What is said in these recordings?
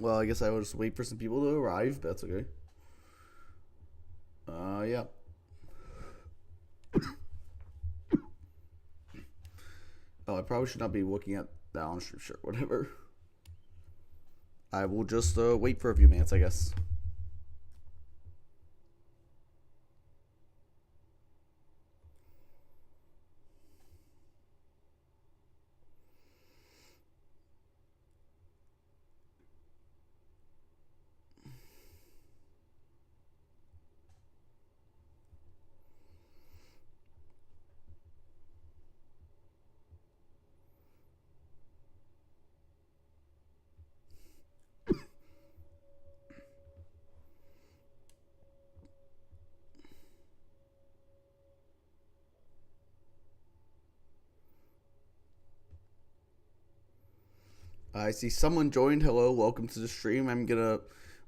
Well, I guess I will just wait for some people to arrive. But that's okay. Yeah. Oh, I probably should not be looking at that on stream. Sure, whatever. I will just wait for a few minutes, I guess. I see someone joined. Hello, welcome to the stream. I'm gonna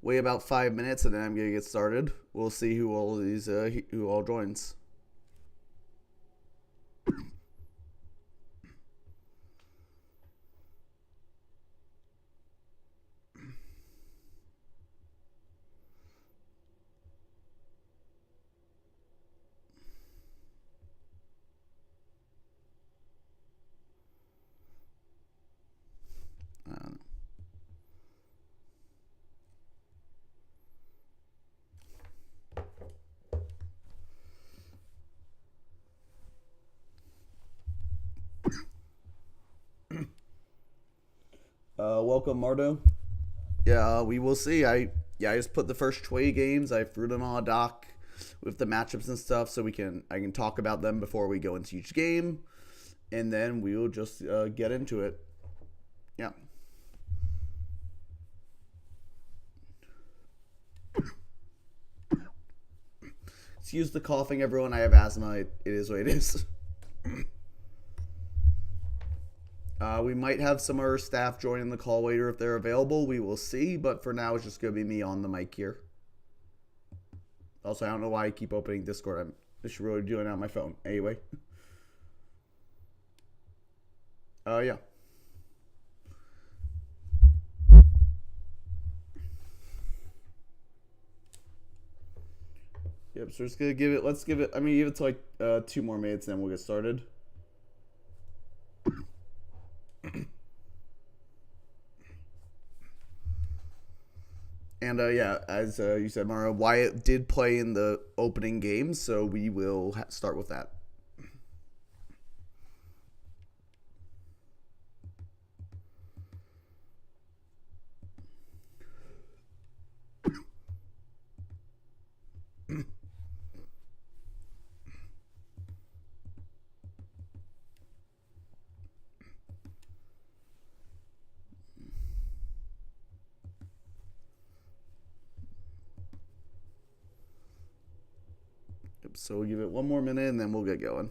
wait about 5 minutes and then I'm gonna get started. We'll see who all joins. Welcome, Mardo. Yeah, we will see. I just put the first 20 games. I threw them on a doc with the matchups and stuff, so I can talk about them before we go into each game, and then we will just get into it. Yeah. Excuse the coughing, everyone. I have asthma. It is what it is. We might have some of our staff joining the call later if they're available. We will see, but for now, it's just going to be me on the mic here. Also, I don't know why I keep opening Discord. I should really do it on my phone. Anyway. Yeah. Yep, so we're just going to give it to like 2 more minutes and then we'll get started. And yeah, as you said, Mara, Wyatt did play in the opening game, so we will start with that. So we'll give it 1 more minute and then we'll get going.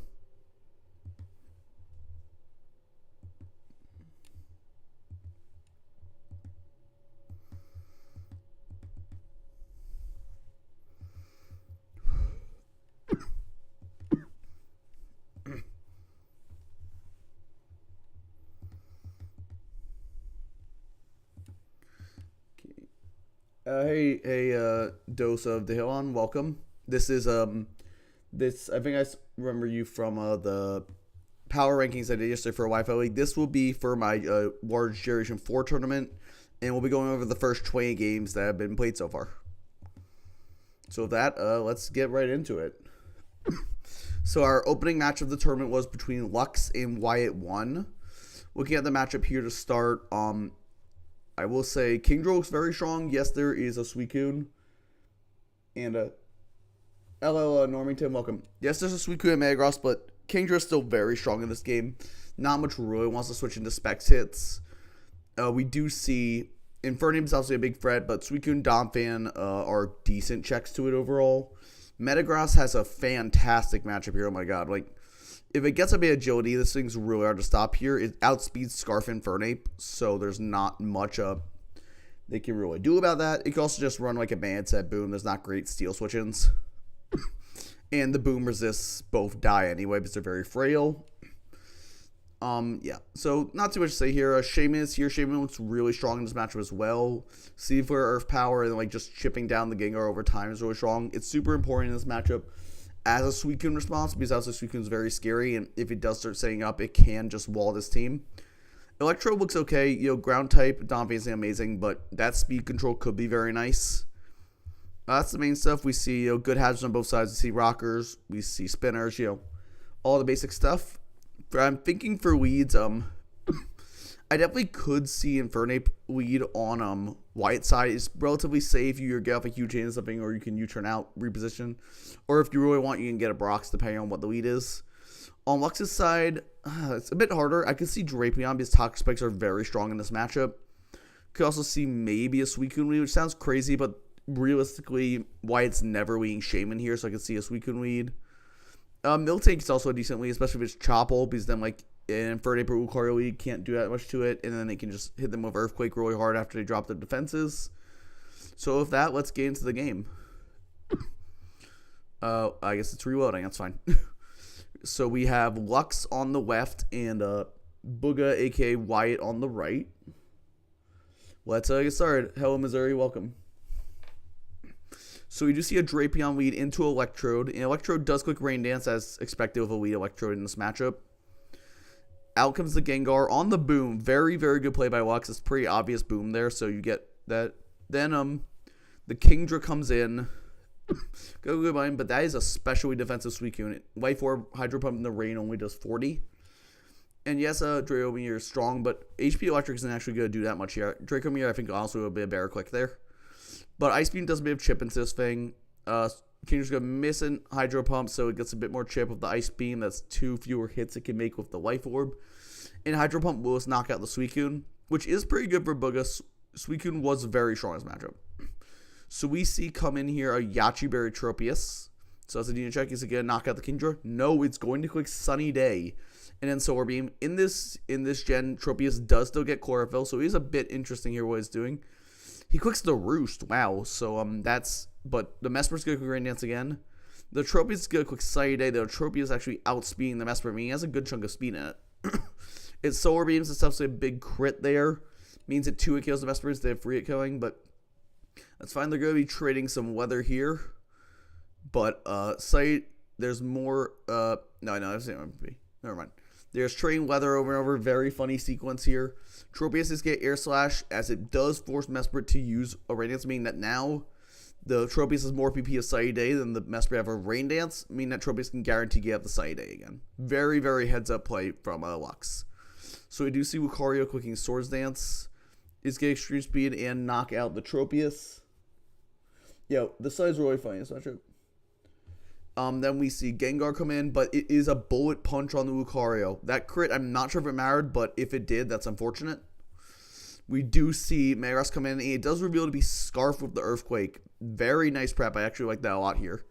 Hey, Dose of the Hillon, welcome. This is I think I remember you from the power rankings I did yesterday for Wi-Fi League. This will be for my large Generation 4 tournament, and we'll be going over the first 20 games that have been played so far. So with that, let's get right into it. So our opening match of the tournament was between Lux and Wyatt 1. Looking at the matchup here to start, I will say Kingdra looks very strong. Yes, there is a Suicune. And LL Normington, welcome. Yes, there's a Suicune and Metagross, but Kingdra is still very strong in this game. Not much really wants to switch into Specs hits. We do see Infernape is obviously a big threat, but Suicune, Donphan are decent checks to it overall. Metagross has a fantastic matchup here. Oh my god, like if it gets a bit of agility, this thing's really hard to stop here. It outspeeds Scarf Infernape, so there's not much they can really do about that. It can also just run like a band set boom. There's not great steel switch-ins. And the boom resists both die anyway because they're very frail. Yeah. So not too much to say here. Shaman is here. Shaman looks really strong in this matchup as well. See for Earth Power and like just chipping down the Gengar over time is really strong. It's super important in this matchup as a Suicune response because also Suicune is very scary, and if it does start setting up, it can just wall this team. Electro looks okay. Ground type, not amazing, but that speed control could be very nice. That's the main stuff. We see good hazards on both sides. We see rockers. We see spinners. All the basic stuff. I'm thinking for leads, I definitely could see Infernape lead on Wyatt's side. It's relatively safe. You get off a huge chain or something, or you can U-turn out, reposition. Or if you really want, you can get a Brox depending on what the lead is. On Lux's side, it's a bit harder. I could see Drapion because Toxic Spikes are very strong in this matchup. Could also see maybe a Suicune lead, which sounds crazy, but realistically, Wyatt's never leading Shaman here, so I could see a Suicune lead. Miltank is also a decent lead, especially if it's Chople, because then an Infernape or Lucario lead can't do that much to it, and then they can just hit them with Earthquake really hard after they drop their defenses. So with that, let's get into the game. I guess it's reloading, that's fine. So we have Lux on the left and Booga, aka Wyatt, on the right. Let's get started. Hello, Missouri, welcome. So we do see a Drapion lead into Electrode, and Electrode does click Rain Dance as expected with a lead Electrode in this matchup. Out comes the Gengar on the Boom. Very, very good play by Lux. It's pretty obvious Boom there, so you get that. Then the Kingdra comes in. Good mind, but that is a specially defensive Suicune. Life Orb, Hydro Pump in the Rain only does 40. And yes, Dracomir is strong, but HP Electric isn't actually going to do that much here. Dracomir, I think, also would be a better click there. But Ice Beam does a bit of chip into this thing. Kindra's going to miss a Hydro Pump, so it gets a bit more chip of the Ice Beam. That's 2 fewer hits it can make with the Life Orb. And Hydro Pump will just knock out the Suicune, which is pretty good for Booga. Suicune was very strong in this matchup. So we see come in here a Yachi Berry Tropius. So as a Dino check, is it going to knock out the Kingdra? No, it's going to click Sunny Day. And then Solar Beam. In this gen, Tropius does still get Chlorophyll, so he's a bit interesting here what he's doing. He clicks the Roost. Wow. So but the Mesmer's going to quick Rain Dance again. The Tropius is going to quick Sunny Day. The Tropius is actually outspeeding the Mesmer. I mean, he has a good chunk of speed in it. It's Solar Beams and stuff, so a big crit there. Means it 2-hit kills the Mesmer instead of 3-hit killing, but that's fine. They're going to be trading some weather here. But, Sight, there's more, no, that's not going to be. Never mind. There's trading weather over and over. Very funny sequence here. Tropius is get Air Slash, as it does force Mesprit to use a Rain Dance, meaning that now the Tropius has more PP of Sunny Day than the Mesprit have a Rain Dance, meaning that Tropius can guarantee get up the Sunny Day again. Very, very heads-up play from Lux. So we do see Lucario clicking Swords Dance. Is get Extreme Speed and knock out the Tropius. The side's really funny. It's not true. Then we see Gengar come in, but it is a bullet punch on the Lucario. That crit, I'm not sure if it mattered, but if it did, that's unfortunate. We do see Metagross come in, and it does reveal to be Scarf with the Earthquake. Very nice prep. I actually like that a lot here.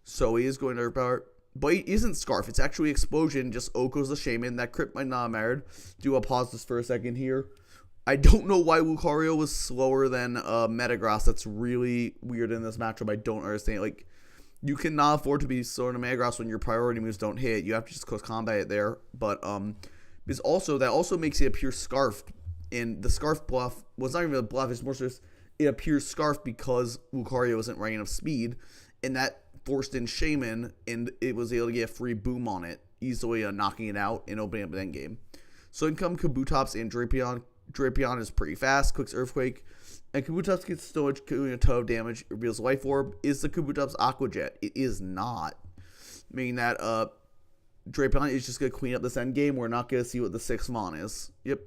So he is going to Earth Power. But it isn't Scarf. It's actually Explosion. Just Oko's the Shaman. That crit might not have mattered. Do a pause this for a second here. I don't know why Lucario was slower than Metagross. That's really weird in this matchup. I don't understand. You cannot afford to be slower than Metagross when your priority moves don't hit. You have to just close combat it there. But because that also makes it appear Scarfed. And the Scarf bluff was not even a bluff. It's more just it appears Scarf because Lucario isn't running enough speed. And that forced in Shaman, and it was able to get a free boom on it, easily knocking it out and opening up an endgame. So in come Kabutops and Drapion. Drapion is pretty fast, clicks Earthquake, and Kabutops gets Stowage, doing a ton of damage, reveals Life Orb. Is the Kabutops Aqua Jet? It is not. Meaning that Drapion is just going to clean up this endgame. We're not going to see what the 6th Mon is. Yep.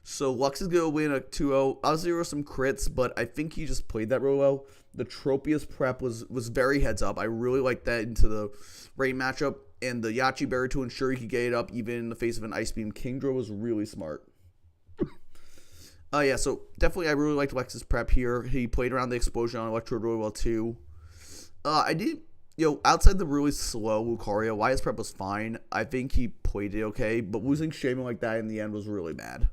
So Lux is going to win a 2-0. Obviously, there were some crits, but I think he just played that really well. The Tropius prep was very heads up. I really liked that into the Rain matchup. And the Yachi Berry to ensure he could get it up even in the face of an Ice Beam. Kingdra was really smart. So definitely I really liked Lux's prep here. He played around the Explosion on Electrode really well too. I did, outside the really slow Lucario, Wyatt's prep was fine. I think he played it okay, but losing Shaman like that in the end was really bad.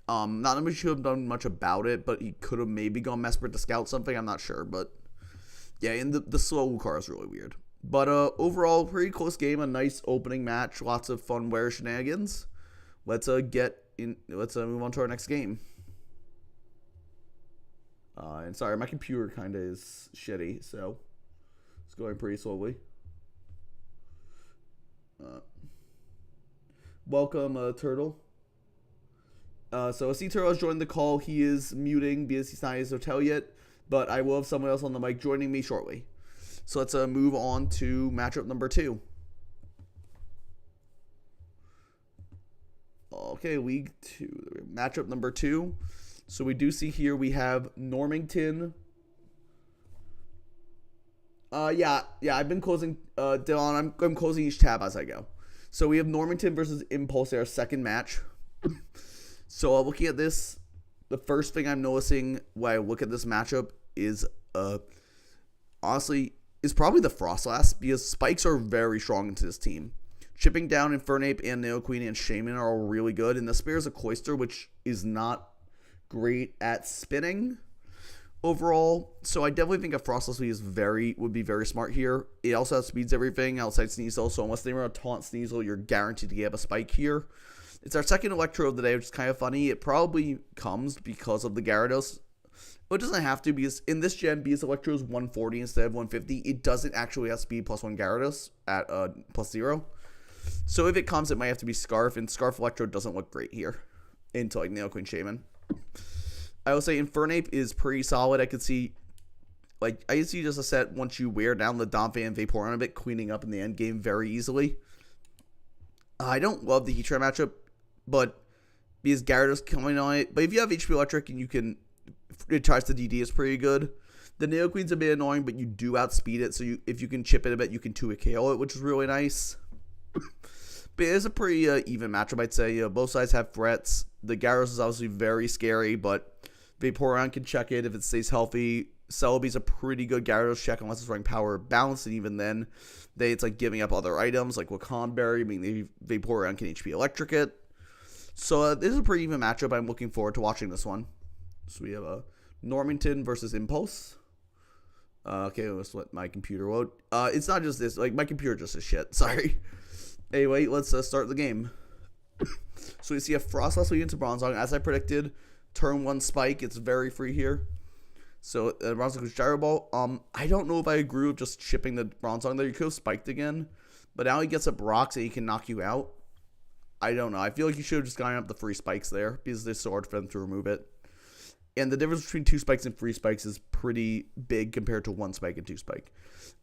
Not that he should have done much about it, but he could have maybe gone Mesprit to scout something. I'm not sure, but yeah, and the slow Lucario is really weird. But overall, pretty close game. A nice opening match. Lots of fun wear shenanigans. Let's move on to our next game. And sorry, my computer kind of is shitty, so it's going pretty slowly. Welcome, Turtle. So I see Turtle has joined the call. He is muting because he's not in his hotel yet, but I will have someone else on the mic joining me shortly. So let's move on to matchup number 2. Okay, League 2. Matchup number 2. So we do see here we have Normington. Yeah, I've been closing, Dylan, I'm closing each tab as I go. So we have Normington versus Impulse, our second match. So looking at this, the first thing I'm noticing when I look at this matchup is, honestly, is probably the Frostlass, because spikes are very strong into this team. Chipping down Infernape and Nidoqueen and Shaman are all really good, and the Spear is a Cloyster, which is not great at spinning overall. So I definitely think a Frostless would be very smart here. It also outspeeds everything outside Sneasel, so unless they were a taunt Sneasel, you're guaranteed to get a spike here. It's our second Electro of the day, which is kind of funny. It probably comes because of the Gyarados. But it doesn't have to, because in this gen, because Electro is 140 instead of 150, it doesn't actually have speed +1 Gyarados at +0. So if it comes, it might have to be Scarf, and Scarf Electro doesn't look great here into like Nidoqueen Shaman. I will say Infernape is pretty solid. I can see just a set once you wear down the Donphan and Vaporeon a bit, cleaning up in the end game very easily. I don't love the Heatran matchup, but because Gyarados coming on it. But if you have HP Electric and it tries to DD, it's pretty good. The Nidoqueen's a bit annoying, but you do outspeed it, so if you can chip it a bit, you can 2-hit KO it, which is really nice. But it is a pretty even matchup, I'd say. Both sides have threats. The Gyarados is obviously very scary, but Vaporeon can check it if it stays healthy. Celebi's a pretty good Gyarados check unless it's running power balance, and even then, it's like giving up other items like Wakan Berry. I mean, Vaporeon can HP Electric it. So this is a pretty even matchup. I'm looking forward to watching this one. So we have Normington versus Impulse. Okay, let's let my computer load. It's not just this. Like, my computer just is shit. Sorry. Anyway, let's start the game. So we see a Frostlass lead into Bronzong. As I predicted, turn 1 spike. It's very free here. So Bronzong goes Gyro Ball. I don't know if I agree with just shipping the Bronzong there. You could have spiked again. But now he gets up rocks and he can knock you out. I don't know. I feel like you should have just gotten up the free spikes there, because it's so hard for them to remove it. And the difference between 2 spikes and 3 spikes is pretty big compared to 1 spike and 2 spike.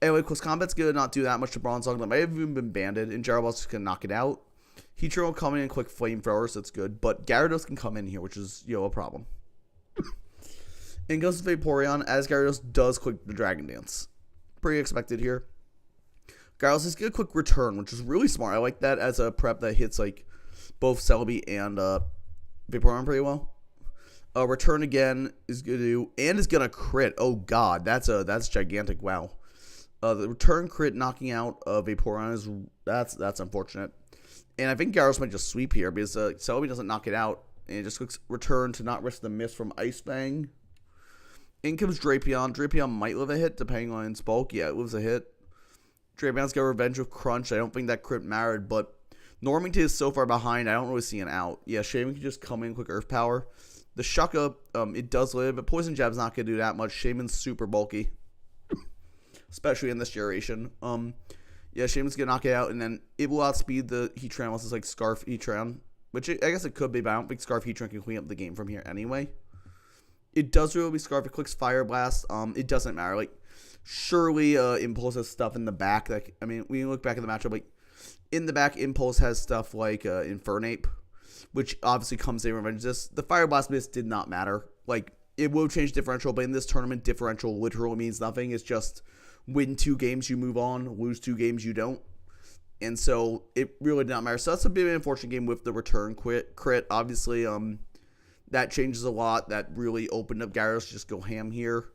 Anyway, Close Combat's going to not do that much to Bronzong. That might have even been banded, and Gyro Ball's just going to knock it out. Heatran will come in and quick Flamethrower, so that's good. But Gyarados can come in here, which is, a problem. And goes to Vaporeon, as Gyarados does quick the Dragon Dance. Pretty expected here. Gyarados is going to quick Return, which is really smart. I like that as a prep that hits, like, both Celebi and Vaporeon pretty well. Return again is going to do, and is going to crit. Oh, God, that's gigantic. Wow. The return crit knocking out Vaporeon that's unfortunate. And I think Gyarados might just sweep here, because Celebi doesn't knock it out. And it just clicks return to not risk the miss from Ice Fang. In comes Drapion. Drapion might live a hit, depending on its bulk. Yeah, it lives a hit. Drapion's got Revenge of Crunch. I don't think that crit mattered, but Normington is so far behind, I don't really see an out. Yeah, Shaman can just come in quick Earth Power. The Shucka, it does live, but Poison Jab's not going to do that much. Shaman's super bulky, especially in this duration. Yeah, Shaman's going to knock it out, and then it will outspeed the Heatran unless it's like Scarf Heatran, which I guess it could be, but I don't think Scarf Heatran can clean up the game from here anyway. It does really be Scarf. It clicks Fire Blast. It doesn't matter. Like, surely Impulse has stuff in the back. Like, I mean, when you look back at the matchup, like, in the back, Impulse has stuff like Infernape, which obviously comes in revenge. The Fire Blast miss did not matter. Like, it will change differential, but in this tournament, differential literally means nothing. It's just win 2 games, you move on. Lose 2 games, you don't. And so it really did not matter. So that's a bit of an unfortunate game with the return crit. Obviously, that changes a lot. That really opened up Gyarados to just go ham here.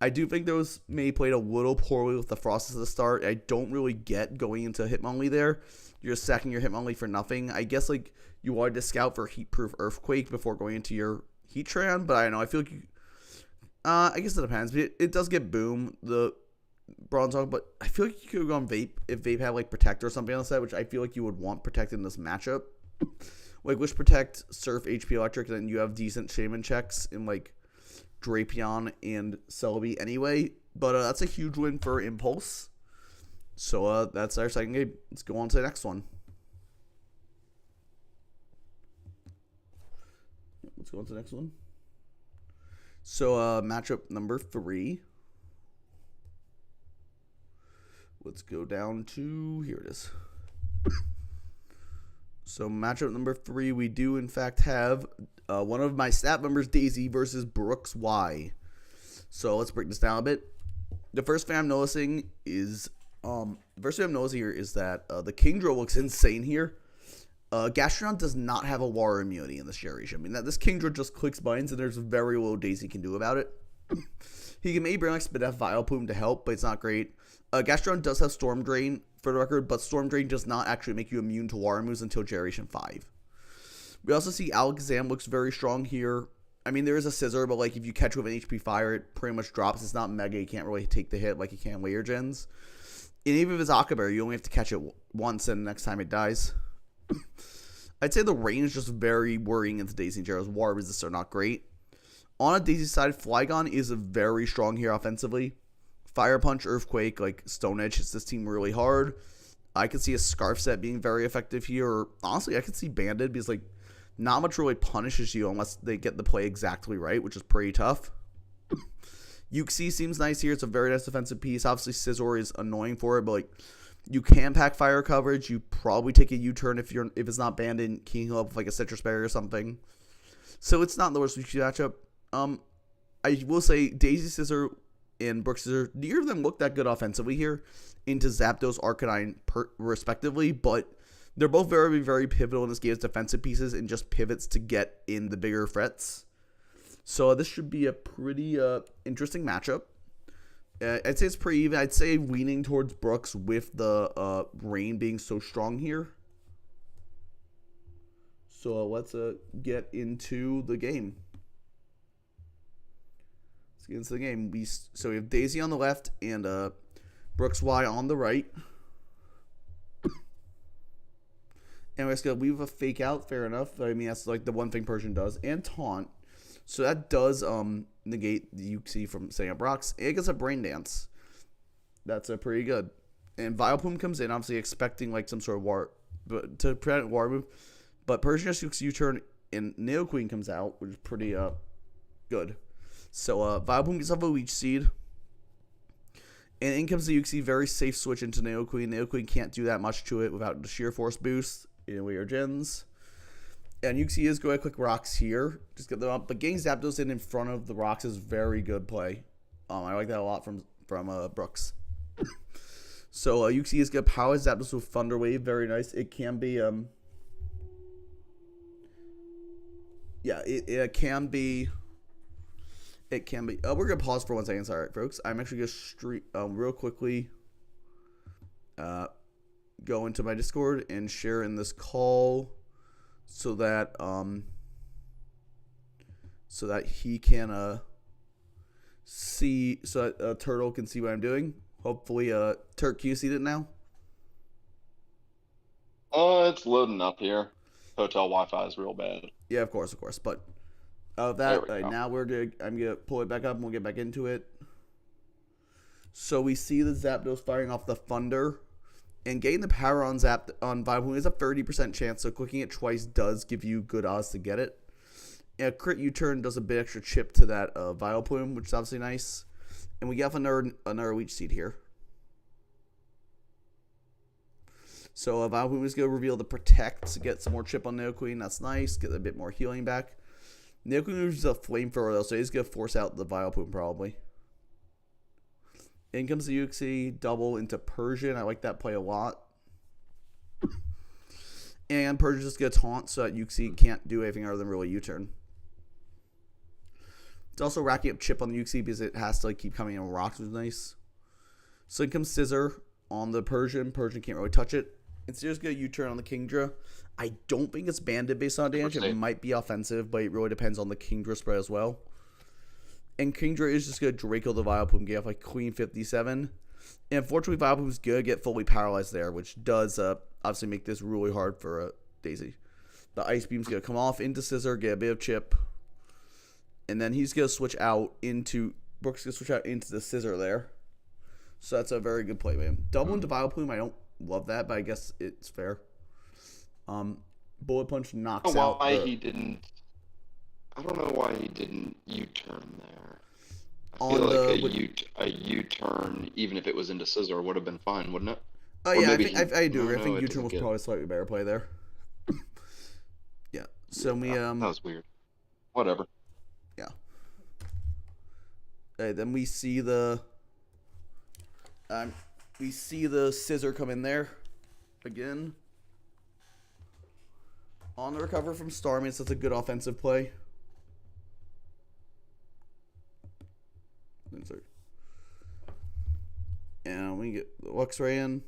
I do think those may played a little poorly with the Frostless at the start. I don't really get going into Hitmonlee there. You're just sacking your Hitmonlee for nothing. I guess, like, you wanted to scout for Heat-Proof Earthquake before going into your Heatran, but I don't know. I feel like I guess it depends. But it does get Boom. The Bronze Dog, but I feel like you could have gone Vape if Vape had like Protect or something on the set, which I feel like you would want Protect in this matchup. Like Wish Protect, Surf, HP Electric, and then you have decent Shaman checks in like Drapion and Celebi anyway. But that's a huge win for Impulse. So that's our second game. Let's go on to the next one. Let's go on to the next one. So matchup number 3. Let's go down to, here it is. So matchup number 3, we do in fact have one of my stat members, Daisy, versus Brooks Y. So let's break this down a bit. The first thing I'm noticing is, here is that the Kingdra looks insane here. Gastrodon does not have a water immunity in this generation. I mean, this Kingdra just clicks buttons, and there's very little Daisy can do about it. He can maybe bring like Spidef Vileplume to help, but it's not great. Gastrodon does have Storm Drain, for the record, but Storm Drain does not actually make you immune to water moves until Generation 5. We also see Alakazam looks very strong here. I mean, there is a Scissor, but like if you catch with an HP Fire, it pretty much drops. It's not Mega. You can't really take the hit like you can later gens. And even if it's Akaberry, you only have to catch it once, and next time it dies. I'd say the range is just very worrying into Daisy and Gyarados. Water resists are not great. On a Daisy side, Flygon is very strong here offensively. Fire Punch, Earthquake, like Stone Edge hits this team really hard. I could see a Scarf set being very effective here. Or honestly, I could see Banded because like not much really punishes you unless they get the play exactly right, which is pretty tough. Uxie seems nice here. It's a very nice defensive piece. Obviously, Scizor is annoying for it, but like you can pack fire coverage. You probably take a U-turn if it's not Banded, keying up with like a Citrus Berry or something. So it's not the worst matchup. I will say Daisy Scissor and Brooks Scissor, neither of them look that good offensively here into Zapdos, Arcanine respectively, but they're both very, very pivotal in this game as defensive pieces and just pivots to get in the bigger threats. So this should be a pretty interesting matchup. I'd say it's pretty even. I'd say leaning towards Brooks with the rain being so strong here. So let's get into the game. Let's get into the game. So we have Daisy on the left and Brooks Y on the right. And we're just going to leave a fake out. Fair enough. I mean, that's like the one thing Persian does. And taunt. So that does negate the Uxie from setting up rocks. And it gets a Brain Dance. That's pretty good. And Vileplume comes in, obviously expecting like some sort of war, but to prevent war move. But Persian just Uxie U-turn and Nidoqueen comes out, which is pretty good. So Vileplume gets off a Leech Seed. And in comes the Uxie, very safe switch into Nidoqueen. Nidoqueen can't do that much to it without the Sheer Force boost in later gens. And Uxie is going to click rocks here. Just get them up. But getting Zapdos in front of the rocks is very good play. I like that a lot from Brooks. So Uxie is going to power Zapdos with Thunder Wave. Very nice. It can be... it can be... we're going to pause for 1 second. Sorry, folks. I'm actually going to real quickly go into my Discord and share in this call so that he can see, so that Turtle can see what I'm doing. Hopefully, Turk, can you see it now? It's loading up here. Hotel Wi-Fi is real bad. Yeah, of course. But now I'm gonna pull it back up and we'll get back into it. So we see the Zapdos firing off the Thunder, and getting the power on Vileplume is a 30% chance. So clicking it twice does give you good odds to get it. Yeah, crit U-turn does a bit extra chip to that Vileplume, which is obviously nice. And we get another Leech Seed here. So Vileplume is going to reveal the Protect to get some more chip on Nidoqueen. That's nice. Get a bit more healing back. Nidoqueen uses a Flamethrower though, so he's going to force out the Vileplume probably. In comes the Uxie, double into Persian. I like that play a lot. And Persian's just going to taunt so that Uxie can't do anything other than really U-turn. It's also racking up chip on the Uxie because it has to like keep coming in with rocks, which is nice. So in comes Scissor on the Persian. Persian can't really touch it. And Scissor's going to U-turn on the Kingdra. I don't think it's banded based on damage. It might be offensive, but it really depends on the Kingdra spread as well. And Kingdra is just going to Draco the Vileplume, get off like Queen 57. And unfortunately, Vileplume's going to get fully paralyzed there, which does obviously make this really hard for Daisy. The Ice Beam's going to come off into Scissor, get a bit of chip. And then he's going to switch out into... Brooks going to switch out into the Scissor there. So that's a very good play, man. Double into Vileplume, I don't love that, but I guess it's fair. Bullet Punch knocks out... I don't know why he didn't U-turn there. I feel like a U-turn, even if it was into Scissor, would have been fine, wouldn't it? Oh, yeah, I do. I think U-turn was probably a slightly better play there. Yeah, so that was weird. Whatever. Yeah. Okay, then we see the... Scissor come in there again. On the recover from Starmie, so that's a good offensive play. Insert. And we get the Luxray in.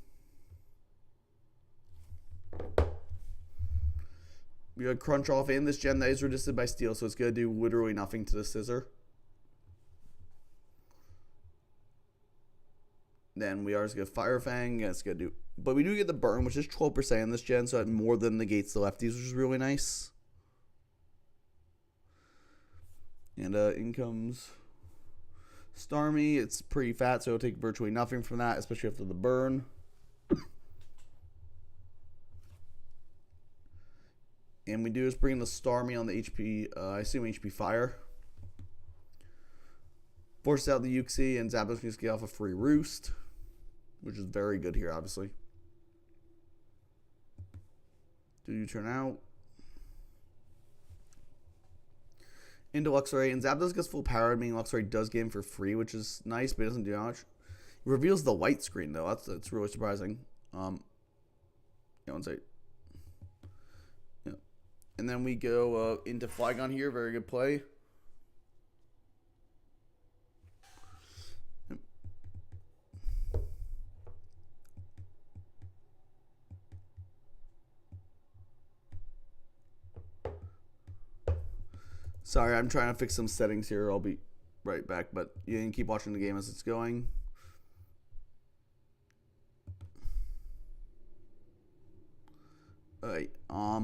We got Crunch off in this gen that is resisted by Steel, so it's going to do literally nothing to the Scissor. Then we are just going to Fire Fang. It's going to do... But we do get the burn, which is 12% in this gen, so that more than negates the lefties, which is really nice. And in comes Starmie. It's pretty fat, so it'll take virtually nothing from that, especially after the burn. And we do is bring the Starmie on the HP, I assume HP Fire. Forces out the Uxie, and Zapdos can just get off a free Roost, which is very good here, obviously. Do you turn out? Into Luxray, and Zapdos gets full power, meaning Luxray does get him for free, which is nice, but it doesn't do much. It reveals the white screen, though. That's really surprising. Yeah, one second. Yeah. And then we go into Flygon here. Very good play. Sorry, I'm trying to fix some settings here. I'll be right back, but you can keep watching the game as it's going. Alright, yeah.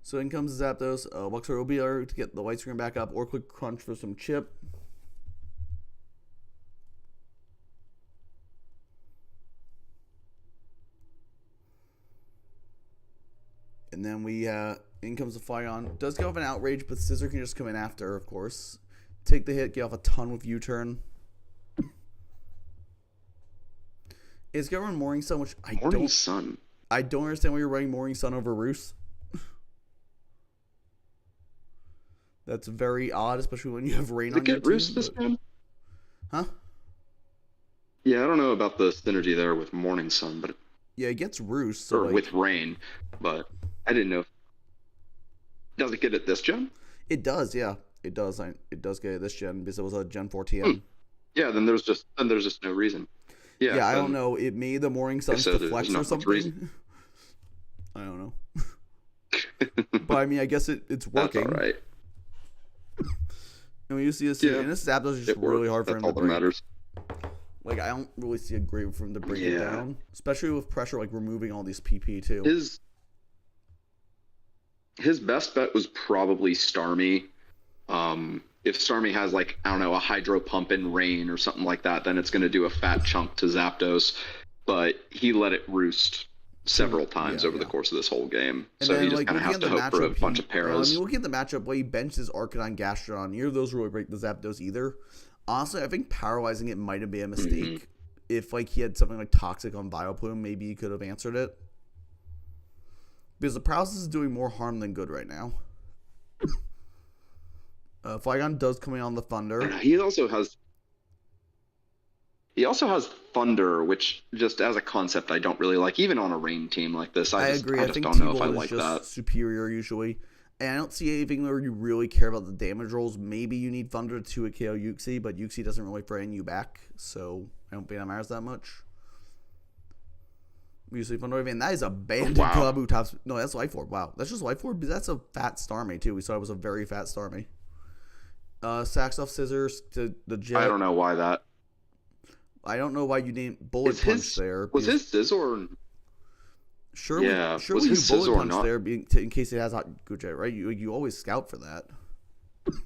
So in comes Zapdos. Luxray will be able to get the white screen back up, or quick Crunch for some chip. And then we in comes the Flygon. Does get off an Outrage, but Scissor can just come in after, of course. Take the hit, get off a ton with U-turn. It's going to run Morning Sun, which I don't understand why you're running Morning Sun over Roost. That's very odd, especially when you have rain on your team. Roost this time? Huh? Yeah, I don't know about the synergy there with Morning Sun, but yeah, it gets Roost. So with rain, but I didn't know. Does it get it this gen? It does, yeah. It does. It does get it this gen because it was a Gen 4 TM. Yeah, then there's just no reason. Yeah, I don't know. It made the Morning Sun deflect or something. I don't know. But I mean, I guess it's working. That's all right. And when you see this, and this Zapdos is just really hard for him to bring. Matters. Like, I don't really see a great way for him to bring it down, especially with pressure, like removing all these PP too. His best bet was probably Starmie. If Starmie has, like, I don't know, a Hydro Pump in Rain or something like that, then it's going to do a fat chunk to Zapdos. But he let it roost several times over the course of this whole game. And so then, he just kind of has to hope for a bunch of paras. I mean, looking at the matchup, where he benches Arcanine, Gastrodon, neither of those really break the Zapdos either. Honestly, I think paralyzing it might have been a mistake. Mm-hmm. If, like, he had something like Toxic on Vileplume, maybe he could have answered it. Because the paralysis is doing more harm than good right now. Flygon does come in on the Thunder. He also has Thunder, which just as a concept I don't really like, even on a rain team like this. I agree. I just don't know if I like that. Superior usually. And I don't see anything where you really care about the damage rolls. Maybe you need Thunder to KO Uxie, but Uxie doesn't really frighten you back, so I don't think that matters that much. Usually Thunder, and that is a Banded Kabu tops. No, that's Life Orb. Wow, that's just Life Orb. That's a fat Starmie too. We saw it was a very fat Starmie. Sacks off Scissors to the Jet. I don't know why that. I don't know why you named Bullet Punch there. Was his Scizor? Sure, Yeah, sure. was We do his Bullet Scizor Punch not? there, in case it has hot Gujet, right? You always scout for that.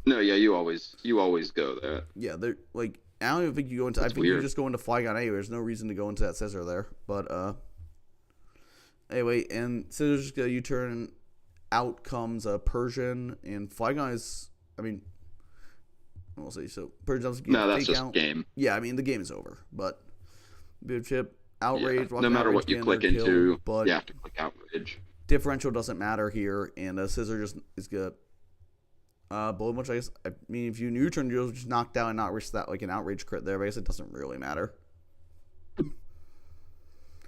No, yeah, you always go there. Yeah, they're like I don't even think you go into. That's I think weird. you just go into Flygon anyway. There's no reason to go into that Scissor there. But anyway, and Scissor's just gonna U-turn. Out comes a Persian, and Flygon is. I mean, we'll see. So Persian doesn't get No, that's fake just out. game. Yeah, I mean the game is over. But Bib Chip, Outrage. Yeah. No matter what you click into, but you have to click Outrage. differential doesn't matter here, and Scissor just is good. Bullet Punch, I guess. I mean, if you U-turn, you'll just knock down and not risk that like an Outrage crit there. But I guess it doesn't really matter.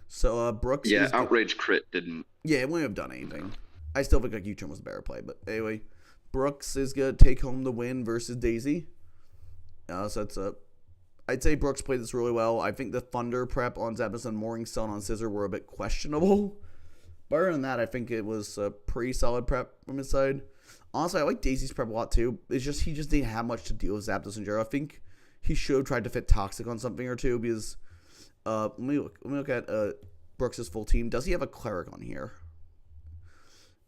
So Brooks. Yeah, Outrage crit didn't. Yeah, it wouldn't have done anything. I still think like U-turn was a better play, but anyway, Brooks is gonna take home the win versus Daisy. So that's I'd say Brooks played this really well. I think the Thunder prep on Zapdos and Morning Sun on Scissor were a bit questionable. But other than that, I think it was a pretty solid prep from his side. Honestly, I like Daisy's prep a lot too. It's just he just didn't have much to deal with Zapdos and Gyro. I think he should have tried to fit Toxic on something or two because let me look at Brooks' full team. Does he have a Cleric on here?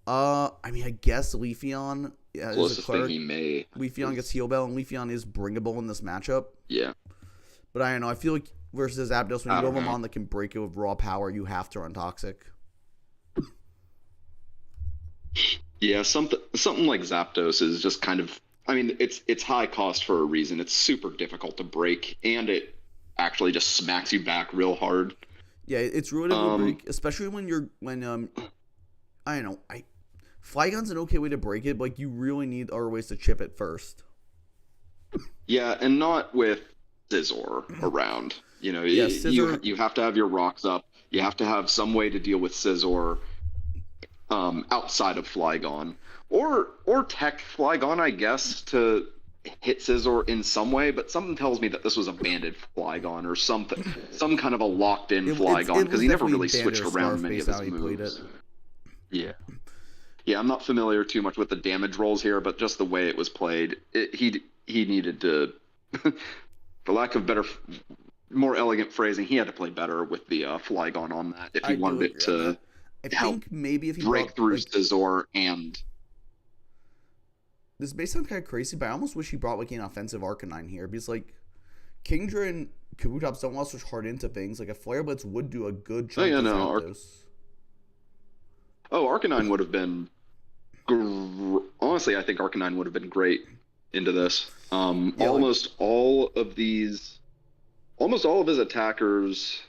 I mean, I guess Leafeon is a Cleric. Thing he may. Leafeon gets Heal Bell, and Leafeon is bringable in this matchup. Yeah. But I don't know. I feel like versus Zapdos, when you go Mon that can break it with raw power, you have to run Toxic. Yeah, something like Zapdos is just kind of. I mean, it's high cost for a reason. It's super difficult to break, and it actually just smacks you back real hard. Yeah, it's really difficult to break, especially when I don't know. Flygon's an okay way to break it, but like you really need other ways to chip it first. Yeah, and not with Scizor around. You know, yeah, Scizor, you have to have your rocks up. You have to have some way to deal with Scizor outside of Flygon. Or tech Flygon, I guess, to hit Scizor in some way, but something tells me that this was a banded Flygon or something, some kind of a locked-in Flygon, because he never really switched around many of his moves. Yeah. Yeah, I'm not familiar too much with the damage rolls here, but just the way it was played, he needed to, for lack of better, more elegant phrasing, he had to play better with the Flygon on that if he wanted it to help maybe if he break through Scizor and... This may sound kind of crazy, but I almost wish he brought like an offensive Arcanine here, because like Kingdra and Kabutops don't want to switch hard into things. Like a Flare Blitz would do a good chunk of Zapdos. Arcanine would have been... Honestly, I think Arcanine would have been great into this. Almost all of his attackers...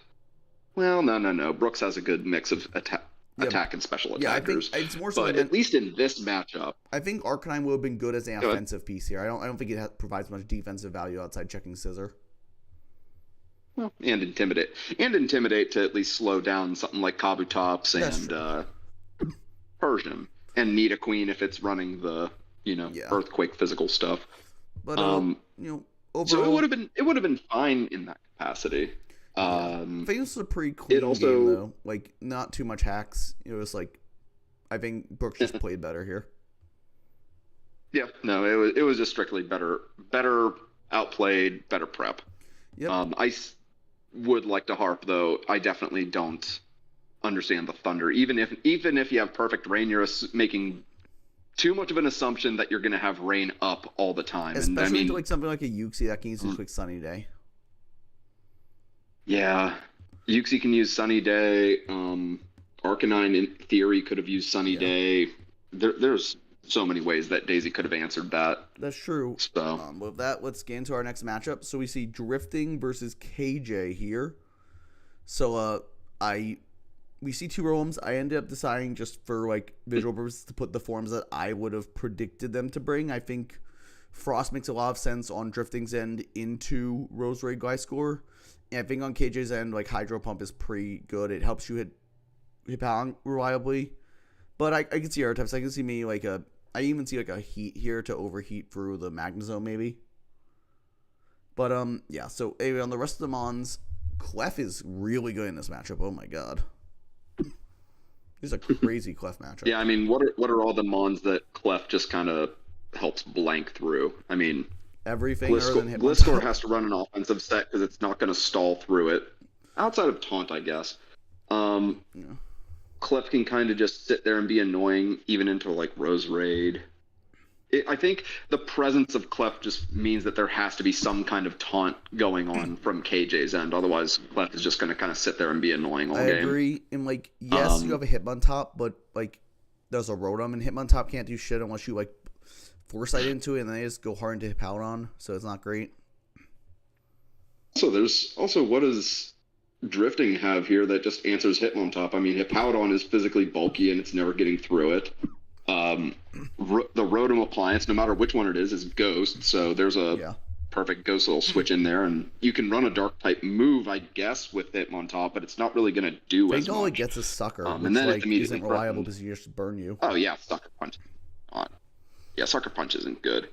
Well, no. Brooks has a good mix of attack and special attackers. I think it's more so but at least in this matchup... I think Arcanine would have been good as an offensive piece here. I don't think it provides much defensive value outside checking Scissor. Well, and Intimidate to at least slow down something like Kabutops and Persian, and Nidoqueen if it's running the Earthquake physical stuff. But overall, so it would have been fine in that capacity. I think this was a pretty clean game though. Like not too much hacks. It was like I think Brooks just played better here. Yeah, no, it was just strictly better outplayed, better prep. Yep. I would like to harp though. I definitely don't understand the Thunder. Even if you have perfect rain, you're making too much of an assumption that you're going to have rain up all the time. Especially into like something like a Uxie that can use a quick Sunny Day. Yeah, Uxie can use Sunny Day. Arcanine, in theory, could have used Sunny Day. There's so many ways that Daisy could have answered that. That's true. So with that, let's get into our next matchup. So we see Drifting versus KJ here. So we see two Rollums. I ended up deciding just for like visual purposes to put the forms that I would have predicted them to bring. I think Frost makes a lot of sense on Drifting's end into Roserade Gliscor. And I think on KJ's end, like Hydro Pump is pretty good. It helps you hit Pound reliably. But I can see other types. I can see me like I even see like a Heat here to overheat through the Magnezone maybe. But yeah. So anyway, on the rest of the Mons, Clef is really good in this matchup. Oh my god. This is a crazy Clef matchup. Yeah, I mean, what are all the Mons that Clef just kind of helps blank through? I mean, everything other than Gliscor Hitmontop. has to run an offensive set because it's not going to stall through it. Outside of taunt, I guess. Yeah. Clef can kind of just sit there and be annoying, even into like Rose Raid. I think the presence of Clef just means that there has to be some kind of taunt going on from KJ's end. Otherwise, Clef is just going to kind of sit there and be annoying all I game. agree. And like, yes, you have a Hitmontop, but like, there's a Rotom, and Hitmontop can't do shit unless you like foresight into it, and then they just go hard into Hippowdon, so it's not great. So there's also, what does Drifting have here that just answers Hitmontop? I mean, Hippowdon is physically bulky and it's never getting through it. The Rotom appliance, no matter which one it is Ghost, so there's a perfect Ghost little switch in there, and you can run a Dark type move, I guess, with Hitmontop, but it's not really going to do as much. all it gets is Sucker, which and then like, it immediately isn't reliable because you just burn you. Oh yeah, Sucker Punch. Yeah, Sucker Punch isn't good.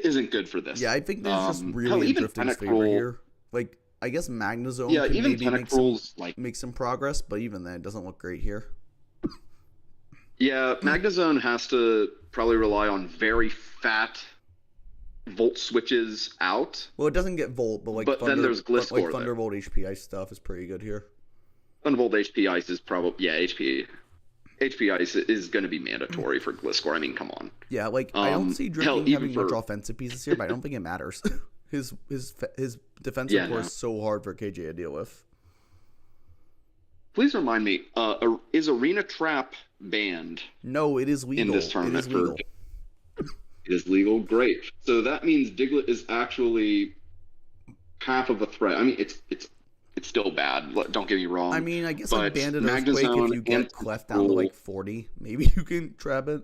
Isn't good for this. Yeah, I think there's just really in Drifting's favor here. Like, I guess Magnezone can even maybe like make some progress, but even then, it doesn't look great here. Yeah, Magnezone has to probably rely on very fat Volt switches out. Well, it doesn't get Volt, but like then there's Gliscor like Thunderbolt HP Ice stuff is pretty good here. Thunderbolt HP Ice is probably HP Ice is going to be mandatory for Gliscor. I mean, come on. Yeah, like I don't see Drifting having much offensive pieces here, but I don't think it matters. his defensive core is so hard for KJ to deal with. Please remind me, is Arena Trap banned? No, it is legal. In this tournament. It is legal. It is legal? Great. So that means Diglett is actually half of a threat. I mean, it's still bad. Don't get me wrong. I mean, I guess like Banded Earthquake, if you get Clef down to like 40, maybe you can trap it.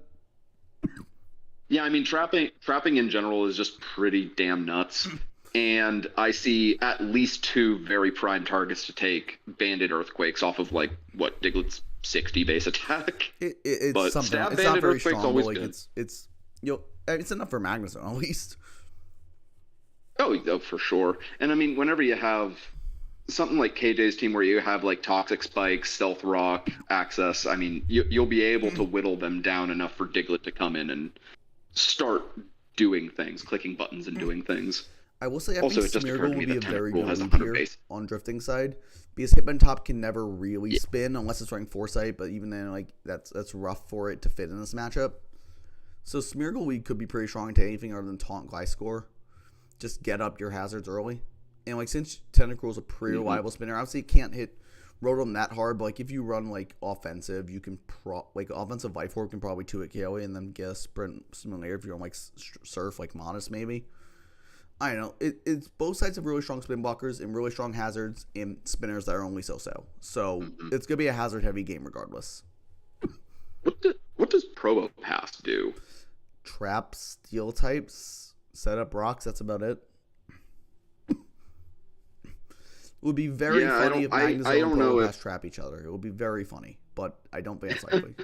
Yeah, I mean, trapping in general is just pretty damn nuts. And I see at least 2 very prime targets to take Banded Earthquakes off of like what Diglett's 60 base attack. It's but something. It's not very strong, but like it's enough for Magnezone at least. Oh, for sure. And I mean, whenever you have something like KJ's team where you have like Toxic Spikes, Stealth Rock, Access, I mean, you'll be able to whittle them down enough for Diglett to come in and start doing things, clicking buttons and doing things. I will say I also, think Smeargle will be a very good lead here base on Drifting side, because Hitmontop can never really spin unless it's running Foresight, but even then, like that's rough for it to fit in this matchup. So Smeargle lead could be pretty strong into anything other than Taunt Gliscor. Just get up your hazards early. And like since Tentacruel is a pretty reliable spinner, obviously it can't hit Rotom that hard, but like if you run like offensive, you can like offensive Life Orb can probably 2-hit KO and then get a sprint similar if you're on like Surf, like Modest maybe. I don't know. It's both sides have really strong spin blockers and really strong hazards and spinners that are only so-so. So it's gonna be a hazard heavy game regardless. What does Probopass do? Trap steel types, set up rocks. That's about it. It would be very funny if Magnezone and Probopass trap each other. It would be very funny, but I don't think it's likely.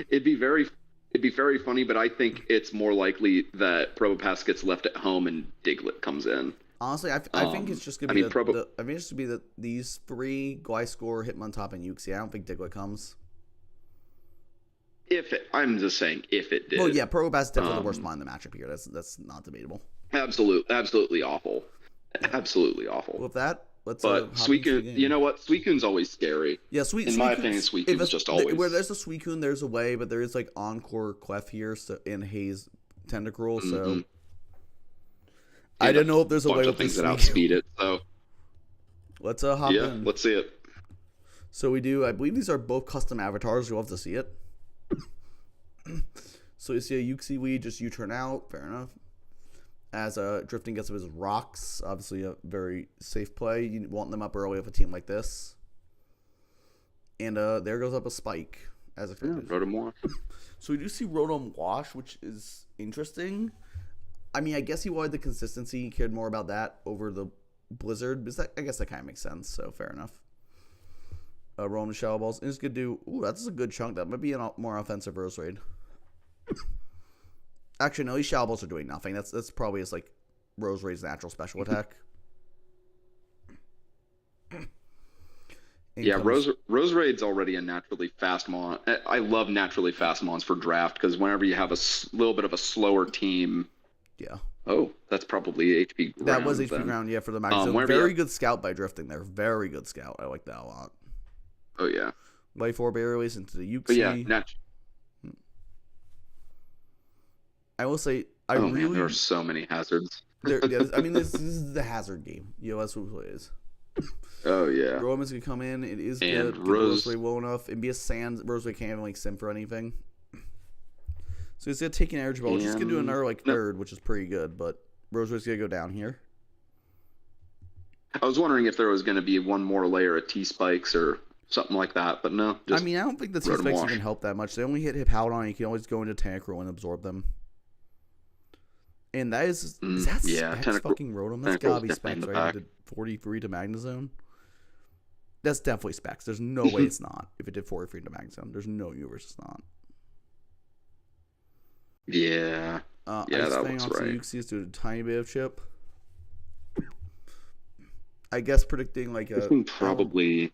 It'd be very funny, but I think it's more likely that Probopass gets left at home and Diglett comes in. Honestly, I think it's just gonna be I think it's to be that these 3 Gliscor, Hitmontop, and Uxie. I don't think Diglett comes. I'm just saying if it did. Well, yeah, Probopass is definitely the worst mind in the matchup here. That's not debatable. Absolutely awful. Absolutely awful. With that, let's. But Suicune, you know what? Suicune's always scary. Yeah, in my opinion, Suicune's just always. Where there's a Suicune, there's a way, but there is like Encore Clef here in Haze Tentacruel, so. I don't know if there's a way with things that outspeed it. So. Let's hop in. Yeah, let's see it. So we do. I believe these are both custom avatars. You'll have to see it. So you see a Uxie lead, just U-turn out. Fair enough. As Drifting gets up his rocks, obviously a very safe play. You want them up early with a team like this. And there goes up a Spike, as expected. Yeah, Rotom Wash. So we do see Rotom Wash, which is interesting. I mean, I guess he wanted the consistency. He cared more about that over the Blizzard. I guess that kind of makes sense, so fair enough. Rolling the Shadow Balls. And it's going to do... Ooh, that's a good chunk. That might be a more offensive Rose Raid. Actually, no, these Shadow Balls are doing nothing. That's probably his, like, Rose Raid's natural special attack. Yeah, Rose Raid's already a naturally fast mon. I love naturally fast mons for draft, because whenever you have a little bit of a slower team... Yeah. Oh, that's probably HP ground. That was HP then. ground, yeah, for the Magnezone. Very good scout by drifting there. Very good scout. I like that a lot. Oh, yeah. Life Orb airways into the Uxie. But yeah, I will say, man, there are so many hazards. I mean, this is the hazard game. That's what it is. Oh, yeah. Rotom is going to come in. It is and good. Roseray well enough. And be a Sand. Roseray can't even, sim for anything. So he's going to take an Energy Ball. Just going to do another, third, which is pretty good. But Roseray's going to go down here. I was wondering if there was going to be one more layer of T-Spikes or something like that, but no. I mean, I don't think the T-Spikes are going to help that much. They only hit Hippowdon. You can always go into Tentacruel and absorb them. And that is that Specs fucking Rotom? That's gotta be Specs, right? It did 43 to Magnezone. That's definitely Specs. There's no way it's not. If it did 43 to Magnezone, there's no universe it's not. Yeah. Yeah, that looks right. Uxie to a tiny bit of chip. I guess predicting like a probably.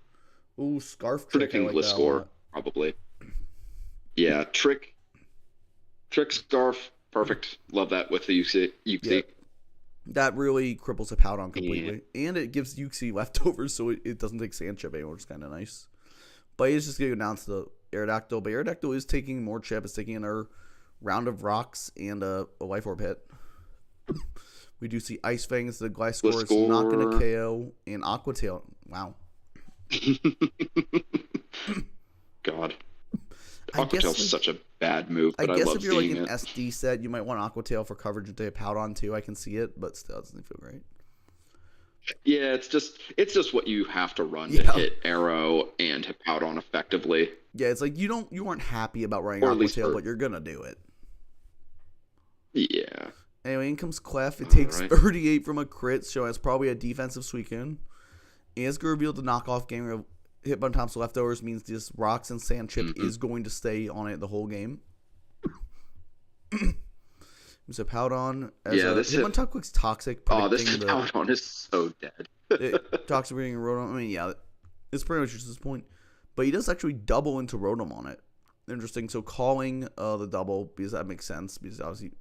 Scarf. Predicting like Gliscor, probably. Yeah, Trick, Scarf. Perfect. Love that with the Uxie. Yeah. That really cripples Hippowdon completely. Yeah. And it gives Uxie leftovers, so it doesn't take Sand Chip anymore, which is kind of nice. But he's just going to go down to the Aerodactyl. But Aerodactyl is taking more chip. It's taking another round of rocks and a Life Orb hit. We do see Ice Fangs. The Gliscor is not going to KO. And Aqua Tail. Wow. God. Aqua Tail's such a bad move, but I love seeing it. I guess if you're like an SD set, you might want Aqua Tail for coverage into Hippowdon too. I can see it, but still, it doesn't feel great. Yeah, it's just what you have to run to hit Arrow and Hippowdon effectively. Yeah, it's like you weren't happy about running Aqua Tail, but you're gonna do it. Yeah. Anyway, in comes Clef. It takes 38 from a crit, so it's probably a defensive Suicune. And it's gonna reveal the knockoff game. Hitmontop's leftovers means this rocks and sand chip is going to stay on it the whole game. So Hippowdon as Hitmontop Quick's toxic. This Hippowdon is so dead. Toxic reading Rotom. I mean, yeah, it's pretty much just this point. But he does actually double into Rotom on it. Interesting. So calling the double because that makes sense because obviously,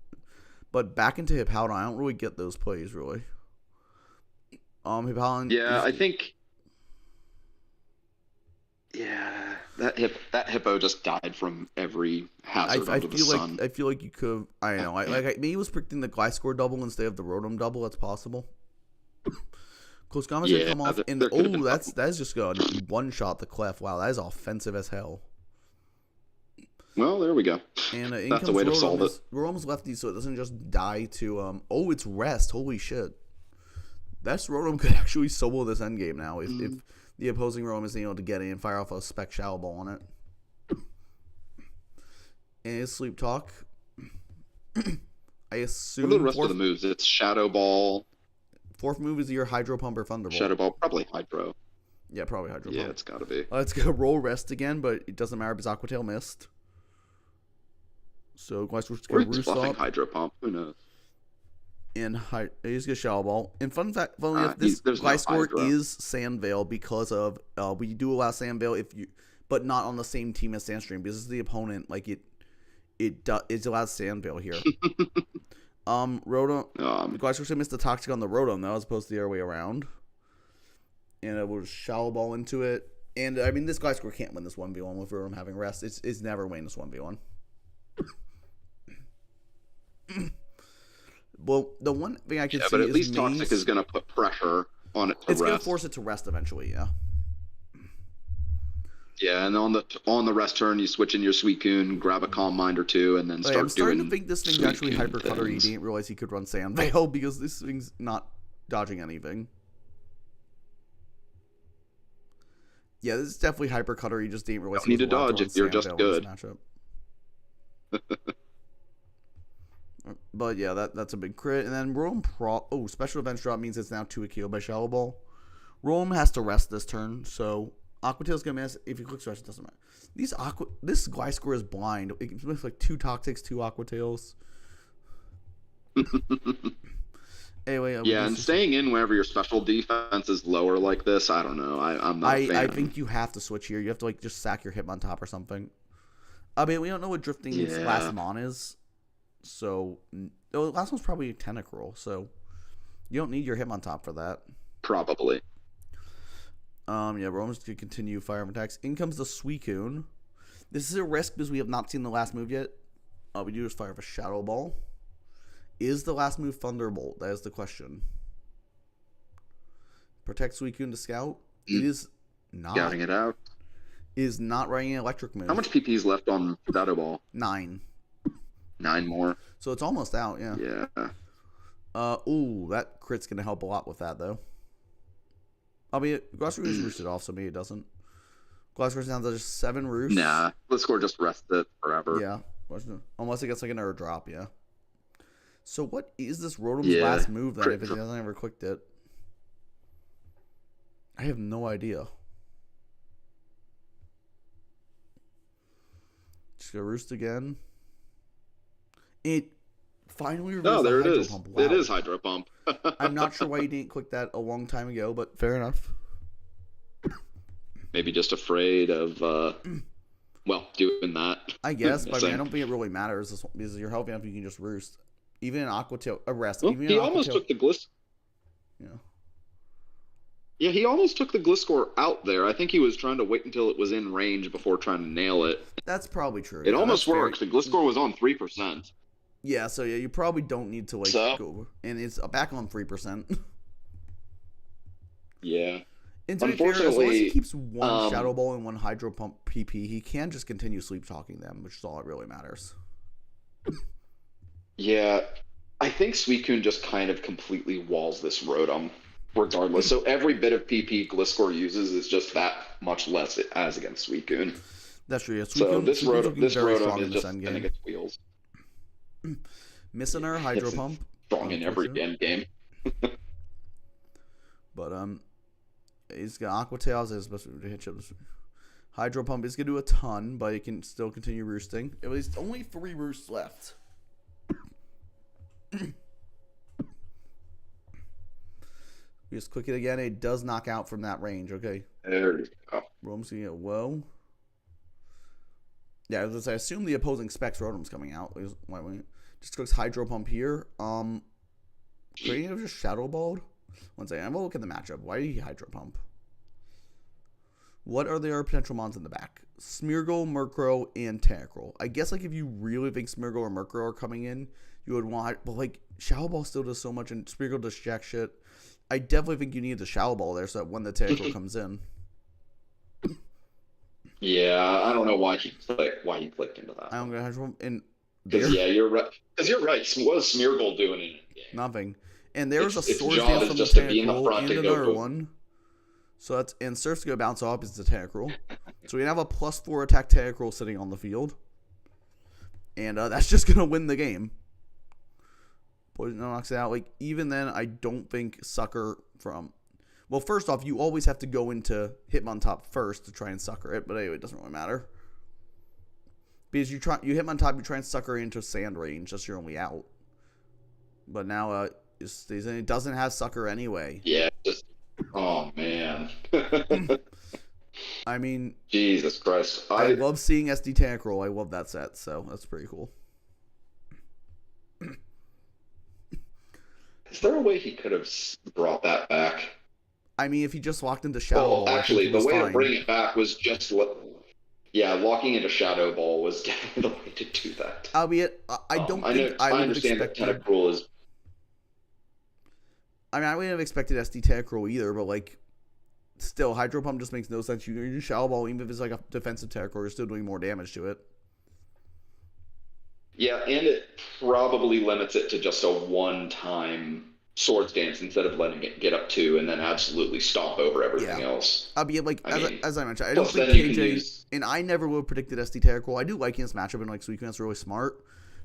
but back into Hippowdon, I don't really get those plays really. Hippowdon. Yeah, I think. Yeah, that hippo just died from every hazard under the sun. I feel like you could. I don't know. Maybe he was predicting the Gliscor double instead of the Rotom double. That's possible. Closecomment's gonna come off, and that's just gonna one shot the Clef. Wow, that is offensive as hell. Well, there we go. And that's a way to solve it. Rotom's lefty, so it doesn't just die to it's rest. Holy shit! That's Rotom could actually solo this endgame now if the opposing Rotom isn't able to get in and fire off a Spec Shadow Ball on it. And his Sleep Talk. I assume. What are the rest of the moves? It's Shadow Ball. Fourth move is your Hydro Pump or Thunderbolt. Shadow Ball, probably Hydro. Yeah, probably Hydro Pump. Yeah, it's gotta be. Let's go roll rest again, but it doesn't matter because Aqua Tail missed. So Gliscor's going to Roost Stomp. Hydro Pump, who knows? And he's going to Shadow Ball. And fun fact, this Gliscor is Sand Veil because of we do allow Sand Veil but not on the same team as Sandstream because this is the opponent. Like it allows Sand Veil here. Rotom. Gliscor's missed the Toxic on the Rotom though, as opposed to the other way around. And it will Shadow Ball into it. And I mean, this Gliscor can't win this 1v1 with Rotom having rest. It's never winning this 1v1. Well, the one thing I can see is but at least Toxic is going to put pressure on it to rest. It's going to force it to rest eventually, yeah. Yeah, and on the rest turn, you switch in your Suicune, grab a Calm Mind or two, and then start doing I'm starting to think this thing's actually Hyper Cutter. He didn't realize he could run Sand Veil because this thing's not dodging anything. Yeah, this is definitely Hyper Cutter. He just didn't realize he need to dodge if you're just good. But yeah, that's a big crit. And then Rotom special events drop means it's now 2 KO by Shadow Ball. Rotom has to rest this turn, so Aqua Tail's gonna miss. If he clicks rest, it doesn't matter. This Gliscor is blind. It makes like 2 Toxics, 2 Aqua Tails. Anyway, and staying in whenever your special defense is lower like this, I don't know. I'm not a fan. I think you have to switch here. You have to just sack your Hitmontop or something. I mean, we don't know what Drifting's last mon is. So the last one's probably a Tentacruel, so you don't need your Hitmontop for that. Probably. Yeah, Rome's to continue firearm attacks. In comes the Suicune. This is a risk because we have not seen the last move yet. We do just fire of a Shadow Ball. Is the last move Thunderbolt? That is the question. Protect Suicune to scout. It is not. Scouting it out. Is not writing an electric move. How much PP is left on Shadow Ball? 9. 9 more. So it's almost out, yeah. Yeah. Ooh, that crit's going to help a lot with that, though. I mean, Gliscor is roosted off, so maybe it doesn't. Gliscor's down to just 7 roosts. Nah, Gliscor just rests it forever. Yeah. Unless it gets like another drop, yeah. So what is this Rotom's last move then if it hasn't ever clicked it? I have no idea. Just go roost again. It finally reveals there the it Hydro is. Pump. Wow. It is Hydro Pump. I'm not sure why you didn't click that a long time ago, but fair enough. Maybe just afraid of, doing that. I guess, but I don't think it really matters because you're healthy enough you can just roost. Even in Aqua Tail, rest. Well, even he in almost took the Gliscor. Yeah. Yeah, he almost took the Gliscor out there. I think he was trying to wait until it was in range before trying to nail it. That's probably true. It almost worked. The Gliscor was on 3%. Yeah, so yeah, you probably don't need to go. And it's back on 3%. Yeah. And to be fair, as long as he keeps one Shadow Ball and one Hydro Pump PP, he can just continue sleep talking them, which is all that really matters. Yeah, I think Suicune just kind of completely walls this Rotom, regardless. So every bit of PP Gliscor uses is just that much less it has against Suicune. That's true. Yeah. So this Rotom is just spinning its wheels. Missing our Hydro Pump. Strong in every end game. But he's got Aqua Tails as supposed to hit chips. Hydro Pump is gonna do a ton, but it can still continue roosting. At least only 3 roosts left. We just click it again. It does knock out from that range. Okay. There you go. Rotom's gonna get whoa. Yeah, as I assume the opposing specs Rotom's coming out. Just clicks Hydro Pump here. Creating just Shadow Balled. One second. I'm gonna look at the matchup. Why did he Hydro Pump? What are their potential mons in the back? Smeargle, Murkrow, and Tentacruel. I guess like if you really think Smeargle or Murkrow are coming in, you would want, but like Shadow Ball still does so much, and Smeargle does jack shit. I definitely think you need the Shadow Ball there so that when the Tentacruel comes in. Yeah, I don't know why he clicked into that. I don't know. And yeah, you're right. Because you're right. What is Smeargle doing in it? Nothing. And there's a Swords job Dance is from just the to be in the Tentacruel front and to go another boom. one. So that's, and Surf's gonna bounce off is the Tentacruel. So we have a +4 attack Tentacruel sitting on the field. And that's just gonna win the game. Poison knocks it out. Like, even then, I don't think Sucker from... Well, first off, you always have to go into Hitmontop first to try and Sucker it. But anyway, it doesn't really you Hitmontop, you try and Sucker into Sand range. That's your only out. But now it doesn't have Sucker anyway. Yeah, just... Oh, man. I mean... Jesus Christ. I love seeing SD Tentacruel. I love that set, so that's pretty cool. Is there a way he could have brought that back? I mean, if he just walked into Shadow Ball, actually, the way fine. to bring it back was just... locking into Shadow Ball was definitely the way to do that. Albeit, I don't think I would have expected... Tentacruel is... I mean, I wouldn't have expected SD Tentacruel either, but, like, still, Hydro Pump just makes no sense. You use Shadow Ball, even if it's like a defensive Tentacruel, you're still doing more damage to it. Yeah, and it probably limits it to just a one-time Swords Dance instead of letting it get up 2 and then absolutely stomp over everything else. Albeit, like, as I mentioned, I don't think KJ... And I never would have predicted SD Tentacruel. I do like this matchup, and, like, Suicune is really smart,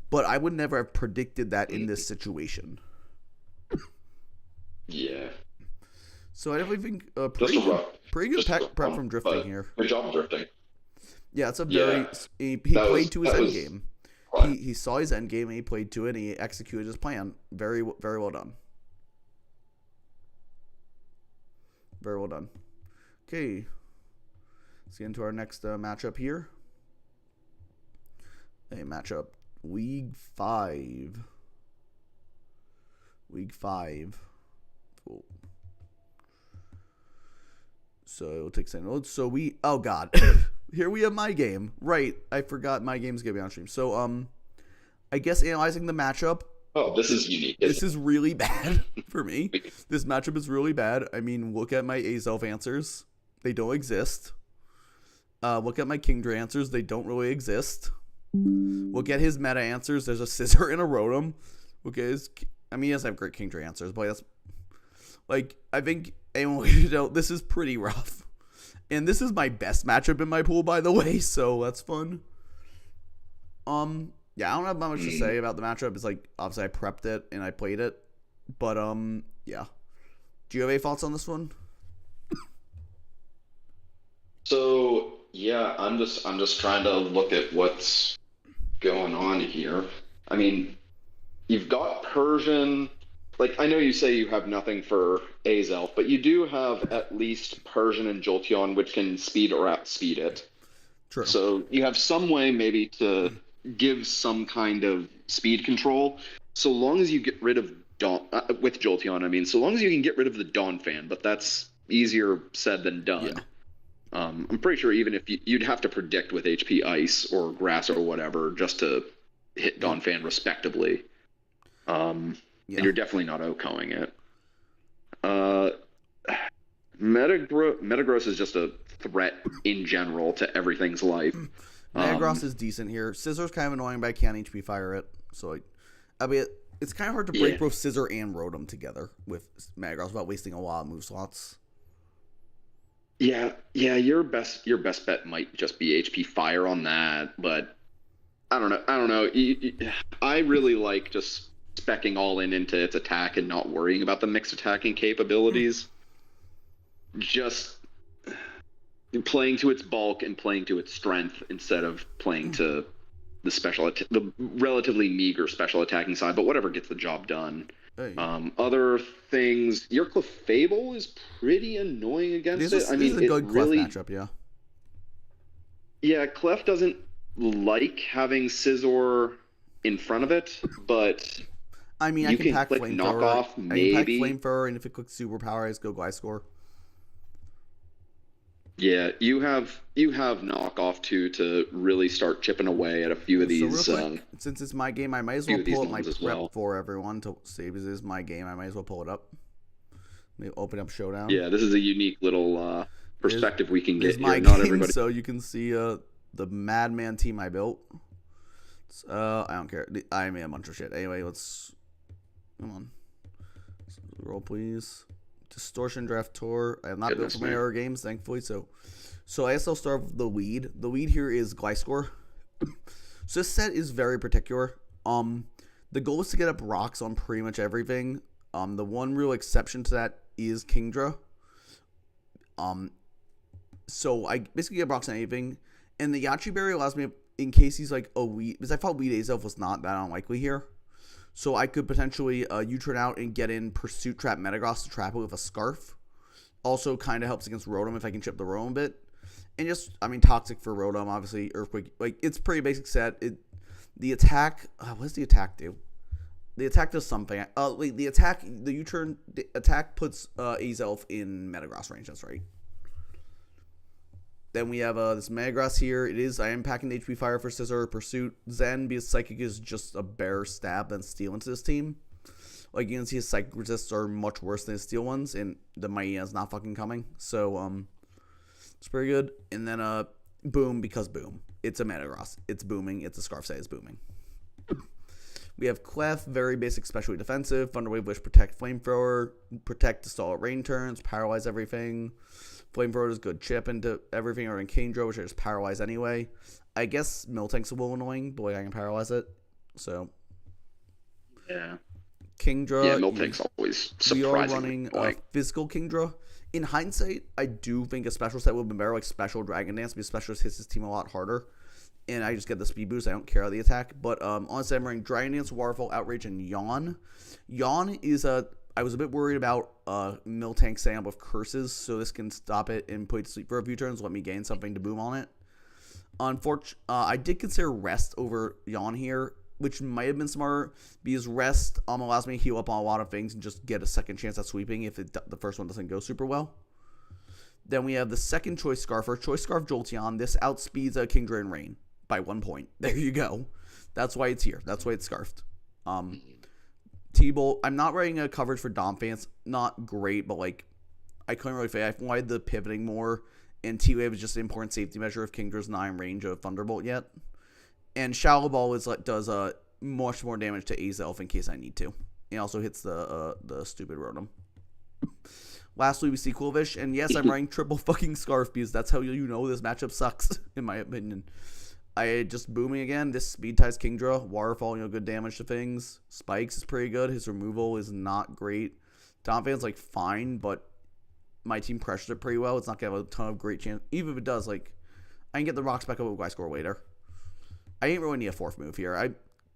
but I would never have predicted that in this situation. Yeah. So I definitely think pretty good prep from Drifting here. Good job drifting. Yeah, it's a very... He played to his endgame. He saw his endgame, and he played to it, and he executed his plan. Very, very well done. Very well done. Okay. Let's get into our next matchup here. A matchup Week 5. Cool. So it'll take some notes. So oh god. Here we have my game. Right. I forgot my game's gonna be on stream. So I guess analyzing the matchup. Oh, this is unique. This is really bad for me. This matchup is really bad. I mean, look at my Azelf answers. They don't exist. Look at my Kingdra answers. They don't really exist. Look at his meta answers. There's a Scissor and a Rotom. Look at his... I mean, he doesn't have great Kingdra answers, but that's... Like, I think... this is pretty rough. And this is my best matchup in my pool, by the way, so that's fun. Yeah, I don't have much to say about the matchup. It's like, obviously I prepped it and I played it. But, yeah. Do you have any thoughts on this one? So, yeah, I'm just trying to look at what's going on here. I mean, you've got Persian. Like, I know you say you have nothing for Azelf, but you do have at least Persian and Jolteon, which can speed or outspeed it. True. So you have some way maybe to give some kind of speed control. So long as you get rid of Dawn, with Jolteon, I mean, so long as you can get rid of the Dawn fan, but that's easier said than done. Yeah. I'm pretty sure even if you'd have to predict with HP Ice or Grass or whatever just to hit Dawn fan respectably. And you're definitely not OHKOing it. Metagross is just a threat in general to everything's life. Metagross is decent here. Scissor's kind of annoying, but I can't HP fire it. So, I mean, it's kind of hard to break both Scissor and Rotom together with Metagross without wasting a lot of move slots. Yeah, your best bet might just be HP fire on that, but I don't know. I really like just speccing all into its attack and not worrying about the mixed attacking capabilities. Just playing to its bulk and playing to its strength instead of playing to the relatively meager special attacking side, but whatever gets the job done. Hey. Other things, your Clefable is pretty annoying against it. I mean, this is a good Clef matchup, yeah. Yeah, Clef doesn't like having Scizor in front of it, but I mean, I can pack Flamethrower. Knockoff, maybe. I can pack Flamethrower, and if it clicks Superpower, I just go Gliscor. Yeah, you have knockoff too to really start chipping away at a few of these. So real quick, since it's my game, I might as well pull up my prep for everyone to save. This is my game. I might as well pull it up. Maybe open up Showdown. Yeah, this is a unique little perspective we can get here. Not everybody. So you can see the Madman team I built. I don't care. I made a bunch of shit. Anyway, let's come on. Roll, please. Distortion Draft Tour. I have not built for my other games, thankfully. So I guess I'll start with the lead. The lead here is Gliscor. So this set is very particular. The goal is to get up rocks on pretty much everything. The one real exception to that is Kingdra. So I basically get rocks on anything. And the Yachi Berry allows me, in case he's like a weed, because I thought Weed Azelf was not that unlikely here. So I could potentially U-turn out and get in Pursuit Trap Metagross to trap it with a Scarf. Also kind of helps against Rotom if I can chip the Rotom a bit. And just, I mean, Toxic for Rotom, obviously. Earthquake, like, it's pretty basic set. The attack, what does the attack do? The attack does something. The U-turn, the attack puts Azelf in Metagross range, that's right. Then we have this Metagross here. I am packing the HP Fire for Scissor Pursuit. Zen, because Psychic is just a better stab than Steel into this team. Like, you can see his Psychic resists are much worse than his Steel ones, and the Mighty is not fucking coming. So, it's pretty good. And then, Boom, because Boom. It's a Metagross. It's booming. It's a Scarf set is booming. We have Clef, very basic, specially defensive. Thunderwave, Wish, Protect, Flamethrower. Protect to stall at rain turns. Paralyze everything. Flamethrower is good chip into everything, or in Kingdra, which I just paralyze anyway. I guess Miltank's a little annoying, but like I can paralyze it. So yeah, Kingdra. Yeah, Miltank's always surprisingly We are running a physical Kingdra. In hindsight, I do think a special set would have been better, like Special Dragon Dance, because Specialist hits his team a lot harder. And I just get the speed boost. I don't care about the attack. But honestly, I'm running Dragon Dance, Waterfall, Outrage, and Yawn. Yawn is I was a bit worried about Miltank setting up with curses, so this can stop it and put it to sleep for a few turns, let me gain something to boom on it. Unfortunately, I did consider Rest over Yawn here, which might have been smart because rest allows me to heal up on a lot of things and just get a second chance at sweeping if the first one doesn't go super well. Then we have the second choice scarf, or choice scarf Jolteon. This outspeeds a Kingdra and Rain by 1 point. There you go. That's why it's here. That's why it's scarfed. T-Bolt. I'm not writing a coverage for Donphan. Not great, but like I couldn't really say. I wanted the pivoting more, and T-Wave is just an important safety measure if Kingdra's not in range of Thunderbolt yet. And Shallow Ball does much more damage to Azelf in case I need to. It also hits the stupid Rotom. Lastly, we see Quillfish, and yes, I'm running triple fucking Scarf because that's how you know this matchup sucks, in my opinion. I just booming again. This speed ties Kingdra. Waterfall, good damage to things. Spikes is pretty good. His removal is not great. Donphan's like fine, but my team pressures it pretty well. It's not gonna have a ton of great chance. Even if it does, like I can get the rocks back up with Y-Score later. I ain't really need a fourth move here. I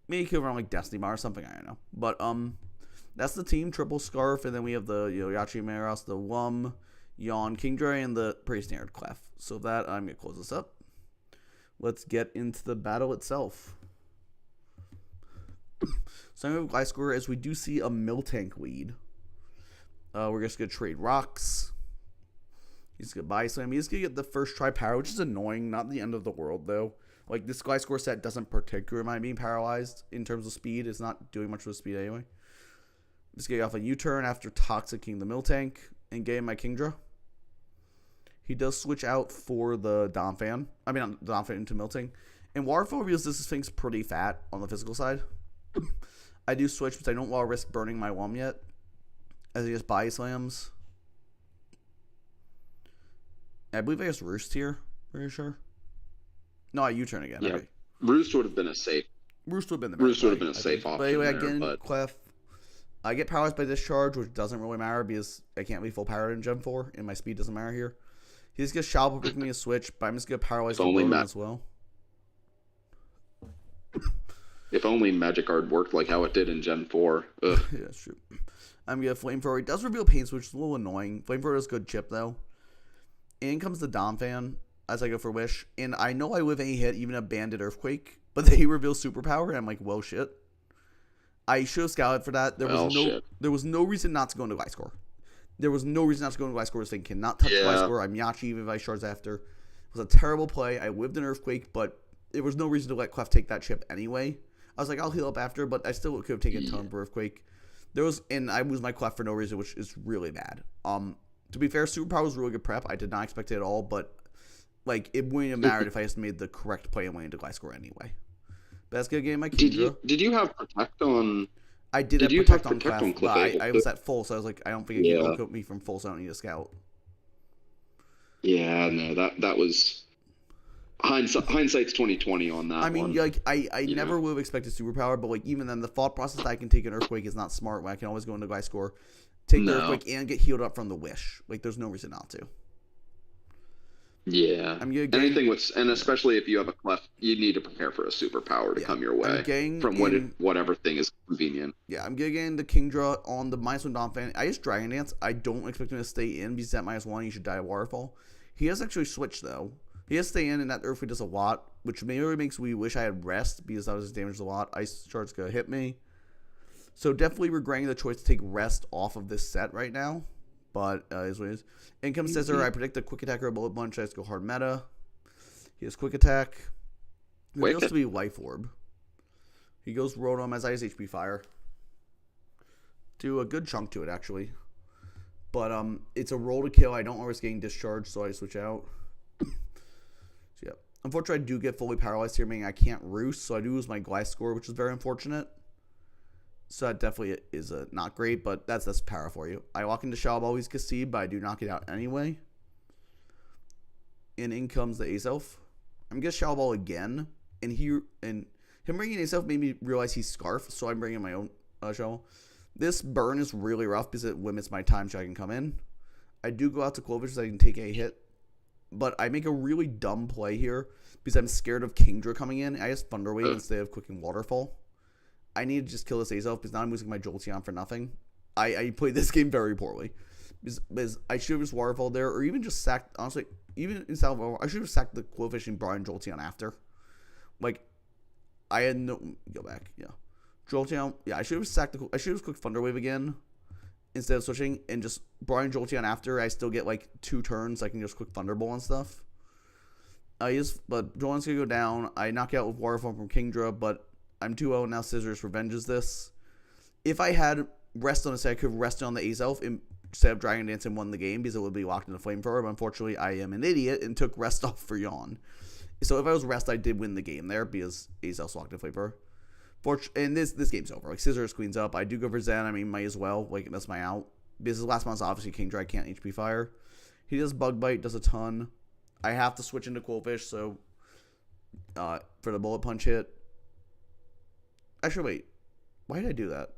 maybe could run like Destiny Bar or something. I don't know, but that's the team. Triple Scarf, and then we have the Yachi Maros, the Wum, Yawn, Kingdra, and the pretty standard Clef. So that I'm gonna close this up. Let's get into the battle itself. So I'm going to Gliscor as we do see a Miltank lead. We're just going to trade rocks. He's going to buy slam. He's going to get the first try power, which is annoying. Not the end of the world, though. Like, this Gliscor set doesn't particularly mind being paralyzed in terms of speed. It's not doing much with speed anyway. Just getting off a U-turn after Toxicking the Miltank and getting my Kingdra. He does switch out for the Donphan. I mean, not Donphan into Miltank. And Waterfall reveals this thing's pretty fat on the physical side. I do switch because I don't want to risk burning my Wum yet. As he just body slams. I believe I just Roost here. Pretty sure. No, I U-turn again. Yeah. Okay. Roost would have been a safe. Roost would have been a safe option. But anyway, again, Clef. I get paralyzed by Discharge, which doesn't really matter because I can't be full powered in Gen 4, and my speed doesn't matter here. He just gets Shallow Ball me a switch, but I'm just going to paralyze the Rotom as well. If only Magikarp worked like how it did in Gen 4. Ugh. Yeah, that's true. I'm going to Flamethrower. He does reveal Pain Switch, which is a little annoying. Flamethrower does good chip, though. In comes the Donphan as I go for Wish. And I know I live any hit, even a Banded Earthquake, but they reveal Superpower, and I'm like, well, shit. I should have scouted for that. There was no reason not to go into Gliscor. There was no reason not to go into Gliscor. This thing cannot touch Gliscor. I'm Yachi even if I shards after. It was a terrible play. I lived an Earthquake, but there was no reason to let Clef take that chip anyway. I was like, I'll heal up after, but I still could have taken a ton of Earthquake. And I lose my Clef for no reason, which is really bad. To be fair, Superpower was really good prep. I did not expect it at all, but like it wouldn't have mattered if I just made the correct play and went into Gliscor anyway. But that's good game, my Kingdra. Did you have Protect on? I did have Protect on Clef, but I was at full, so I was like, I don't think it can coat me from full, so I don't need a scout. Yeah, no, that was hindsight's 20/20 on that. I mean, one. like I never would have expected Superpower, but like even then, the thought process that I can take an Earthquake is not smart. When I can always go into Gliscor, take the Earthquake, and get healed up from the Wish. Like, there's no reason not to. Yeah. Anything with, and especially if you have a Clef, you need to prepare for a Superpower to come your way from whatever thing is convenient. Yeah, I'm getting the Kingdra on the -1 Donphan. I just Dragon Dance. I don't expect him to stay in because at -1 he should die of Waterfall. He has actually switched though. He has to stay in, and that Earthquake does a lot, which maybe makes me wish I had Rest because that was his damage a lot. Ice Shard's gonna hit me. So definitely regretting the choice to take Rest off of this set right now. But is what it is. Income Scissor, I predict the Quick Attack or Bullet Punch. I just go hard meta. He has Quick Attack. He goes to be Life Orb. He goes Rotom as I has HP Fire. Do a good chunk to it, actually. But it's a roll to kill. I don't risk getting discharged, so I switch out. So, yeah. Unfortunately, I do get fully paralyzed here, meaning I can't Roost, so I do lose my Gliscor, which is very unfortunate. So that definitely is not great, but that's power for you. I walk into Shallow Ball, he's Cassib, but I do knock it out anyway. And in comes the Azelf. I'm going to Shallow Ball again, and him bringing Azelf made me realize he's Scarf, so I'm bringing my own Shallow. This burn is really rough because it limits my time so I can come in. I do go out to Quillfish so I can take a hit, but I make a really dumb play here because I'm scared of Kingdra coming in. I just Thunder Wave instead of Quick and Waterfall. I need to just kill this Azelf because now I'm losing my Jolteon for nothing. I played this game very poorly. Because I should have just Waterfall there, or even just sacked, honestly, even in Salvador, I should have sacked the Quillfish and brought in Jolteon after. Like, I had no go back. Yeah, Jolteon. Yeah, I should have clicked Thunderwave again instead of switching and just brought in Jolteon after. I still get like 2 turns. I can just click Thunderbolt and stuff. But Jolteon's gonna go down. I knock out with Waterfall from Kingdra, but I'm 2-0 now. Scissors revenges this. If I had rest on the set, I could have rested on the Azelf instead of Dragon Dance and won the game because it would be locked in the Flamethrower. But unfortunately, I am an idiot and took rest off for Yawn. So if I was rest, I did win the game there because Azelf's locked in Flamethrower. And this game's over. Like, Scissors queens up. I do go for Zen. I mean, might as well. Like, that's my out. Because his last month's obviously Kingdra. I can't HP fire. He does Bug Bite, does a ton. I have to switch into Quillfish, so for the Bullet Punch hit. Actually, wait. Why did I do that?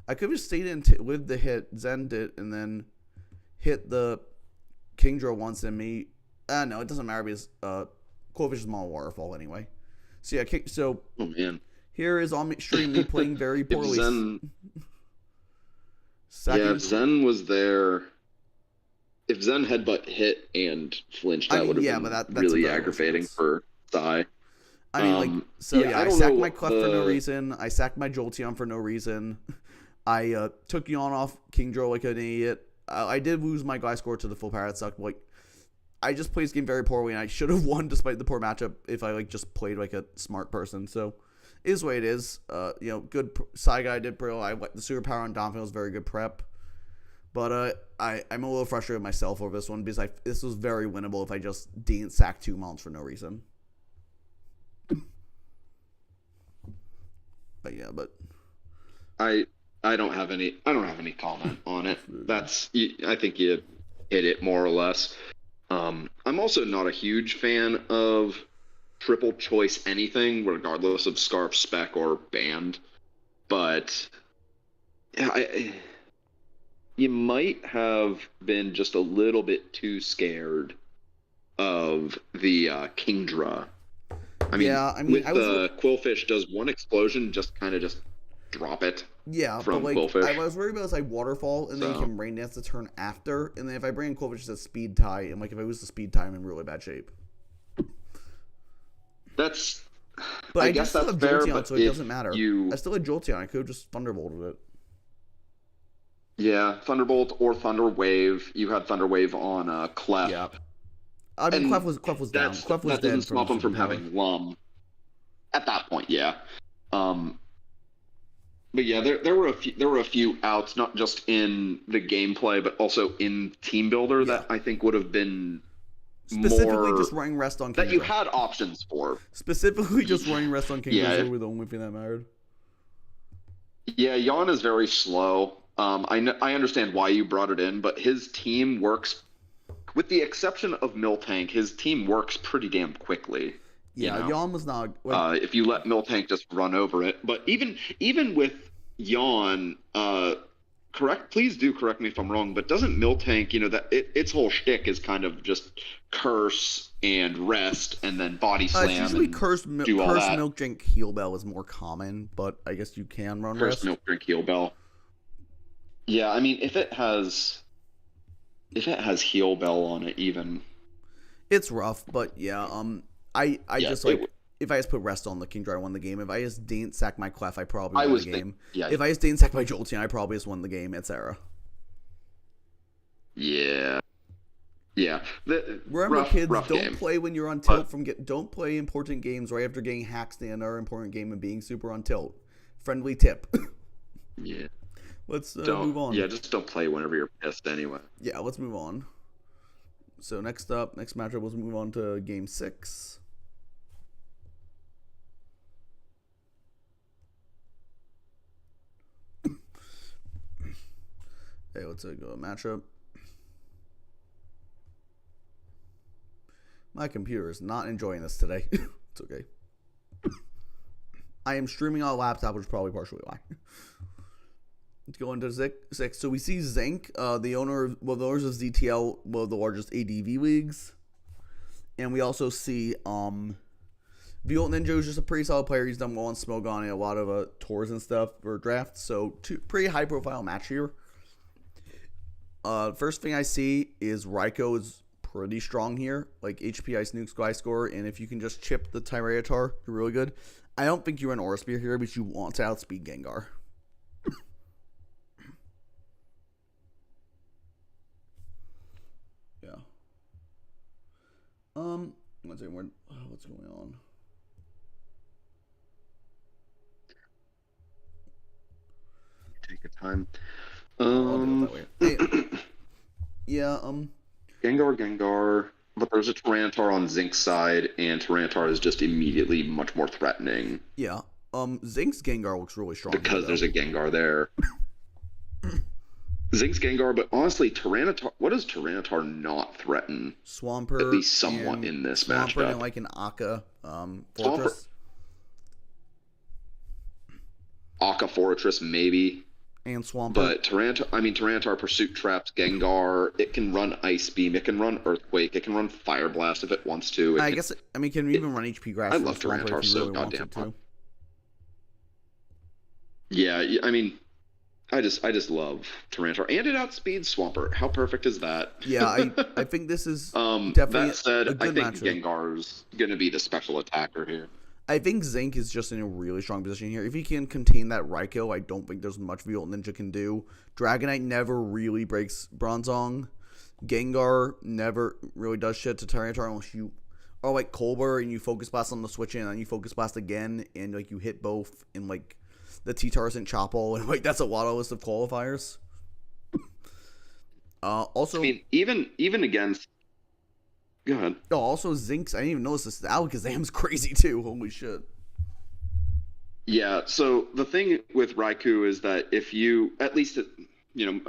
I could have just stayed in with the hit, Zen'd it, and then hit the Kingdra once and me. No, it doesn't matter because Quillfish is Mono Waterfall anyway. So yeah, oh man. Here is on stream me playing very poorly. If Zen was there, if Zen headbutt hit and flinched, that would have been that's really aggravating for Sai. I mean, I sacked my Clef for no reason. I sacked my Jolteon for no reason. I took Yawn off Kingdra like an idiot. I did lose my Gliscor to the full power. That sucked. Like, I just played this game very poorly, and I should have won despite the poor matchup if I just played like a smart person. So, it is what it is. Good Sai guy did bro. The superpower on Donphin was very good prep. But I'm a little frustrated with myself over this one because this was very winnable if I just didn't sack 2 mounts for no reason. But yeah, I don't have any comment on it. I think you hit it more or less. I'm also not a huge fan of triple choice anything, regardless of Scarf, Spec, or Band. But yeah, you might have been just a little bit too scared of the Kingdra. The Quillfish does one explosion, just drop it. Yeah, from but Quillfish. I was worried about Waterfall, and then you can Rain Dance the turn after, and then if I bring in Quillfish, it's a Speed Tie, and if I lose the Speed Tie, I'm in really bad shape. But I guess that's fair, Jolteon, so it doesn't matter. I still had Jolteon. I could have just Thunderbolted it. Yeah, Thunderbolt or Thunder Wave. You had Thunder Wave on Clef. Yeah. I mean, Clef was down. Clef was that doesn't stop him from having Lum. At that point, yeah. But yeah, there were a few outs, not just in the gameplay, but also in Team Builder that I think would have been specifically just running rest on Kingdra. That you had options for. Specifically just running rest on Kingdra were the only thing that mattered. Yeah, Yawn is very slow. I understand why you brought it in, but his team works, with the exception of Miltank, his team works pretty damn quickly. Yeah, Yawn was not. If you let Miltank just run over it, but even with Yawn, please do correct me if I'm wrong, but doesn't Miltank, that its whole shtick is kind of just curse and rest and then body slam. It's usually curse, milk drink, heal bell is more common, but I guess you can run rest. Curse, milk drink, heal bell. Yeah, I mean, if it has heal bell on it, even it's rough. But yeah, if I just put rest on the Kingdra, I won the game. If I just didn't sack my Clef, I probably won the game. If I just didn't sack my Jolteon, I probably just won the game, etc. Yeah. Remember, kids, don't play when you're on tilt. Don't play important games right after getting hacked in another important game and being super on tilt. Friendly tip. Yeah. Let's move on. Yeah, just don't play whenever you're pissed anyway. Yeah, let's move on. So next matchup, let's move on to Game 6. Hey, let's go to matchup. My computer is not enjoying this today. It's okay. I am streaming on a laptop, which is probably partially why. Let's go into 6. So we see Zinc, the owners of ZTL, one of the largest ADV leagues. And we also see Violet Ninja is just a pretty solid player. He's done well on Smogon and a lot of tours and stuff for drafts. So pretty high profile match here. First thing I see is Raikou is pretty strong here. Like HP Ice Nukes Gliscor, and if you can just chip the Tyranitar, you're really good. I don't think you run Aura Spear here, but you want to outspeed Gengar. Yeah. Let's see, what's going on? Take your time. I'll do it that way. Hey, yeah, Gengar. But there's a Tyranitar on Zinc's side, and Tyranitar is just immediately much more threatening. Yeah. Zinc's Gengar looks really strong. Because there's a Gengar there. Zinc's Gengar, but honestly, Tyranitar. What does Tyranitar not threaten? Swampert. At least somewhat in this matchup. Swampert and like an Akka Fortress. Akka Fortress, maybe. And Swampert. But Tyranitar Pursuit Traps Gengar. It can run Ice Beam. It can run Earthquake. It can run Fire Blast if it wants to. Can you even run HP Grass? I love Tyranitar so goddamn much. Yeah, I mean, I just love Tyranitar, and it outspeeds Swampert. How perfect is that? Yeah, I think this is definitely that said, a good I think Gengar's gonna be the special attacker here. I think Zinc is just in a really strong position here. If he can contain that Raikou, I don't think there's much Volt Ninja can do. Dragonite never really breaks Bronzong. Gengar never really does shit to Tyranitar unless you are like Colbur and you Focus Blast on the switch in and then you Focus Blast again and like you hit both in like the T-Tars and Chopple, and like that's a lot of list of qualifiers. Also, I mean, even against. Go ahead. Oh, also Zinx. I didn't even notice this. Alakazam's crazy too. Holy shit. Yeah. So the thing with Raikou is that if you, at least,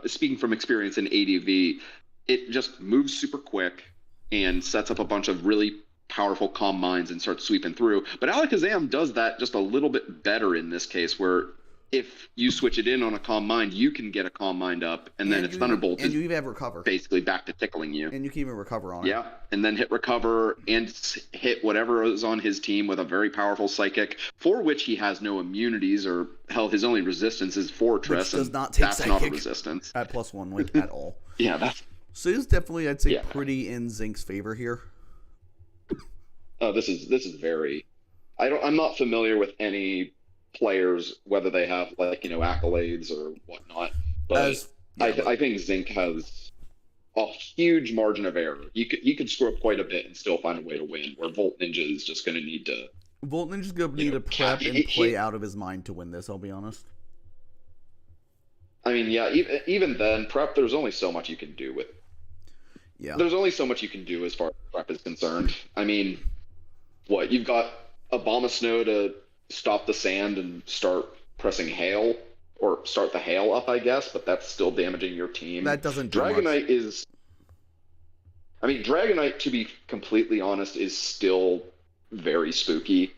speaking from experience in ADV, it just moves super quick and sets up a bunch of really powerful Calm Minds and starts sweeping through. But Alakazam does that just a little bit better in this case, where if you switch it in on a Calm Mind, you can get a Calm Mind up, and then its Thunderbolt and you even have Recover. Basically back to tickling you. And you can even Recover on it. Yeah, and then hit Recover and hit whatever is on his team with a very powerful Psychic, for which he has no immunities, or hell, his only resistance is Fortress, which does not take that's Psychic not a resistance. At +1, like, at all. Yeah, that's... So it's definitely, I'd say, pretty in Zinc's favor here. Oh, this is very... I'm not familiar with any players, whether they have accolades or whatnot, but I think Zinc has a huge margin of error. You could screw up quite a bit and still find a way to win, where Volt Ninja is just going to need to prep and play out of his mind to win this, I'll be honest. I mean, yeah, even then, prep, there's only so much you can do with. Yeah. There's only so much you can do as far as prep is concerned. I mean, you've got Abomasnow to stop the sand and start pressing Hail, or start the Hail up, I guess, but that's still damaging your team. That doesn't do Dragonite much. is... I mean, Dragonite, to be completely honest, is still very spooky.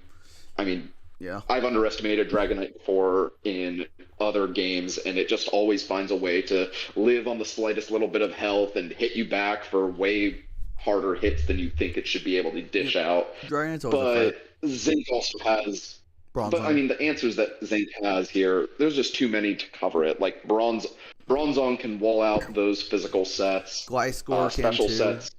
I mean, yeah, I've underestimated Dragonite before in other games, and it just always finds a way to live on the slightest little bit of health and hit you back for way harder hits than you think it should be able to dish out. Dragonite's always but Zinc also has... Bronzong. But, I mean, the answers that Zinc has here, there's just too many to cover it. Like, Bronzong can wall out those physical sets. Gliscor special can too. Sets.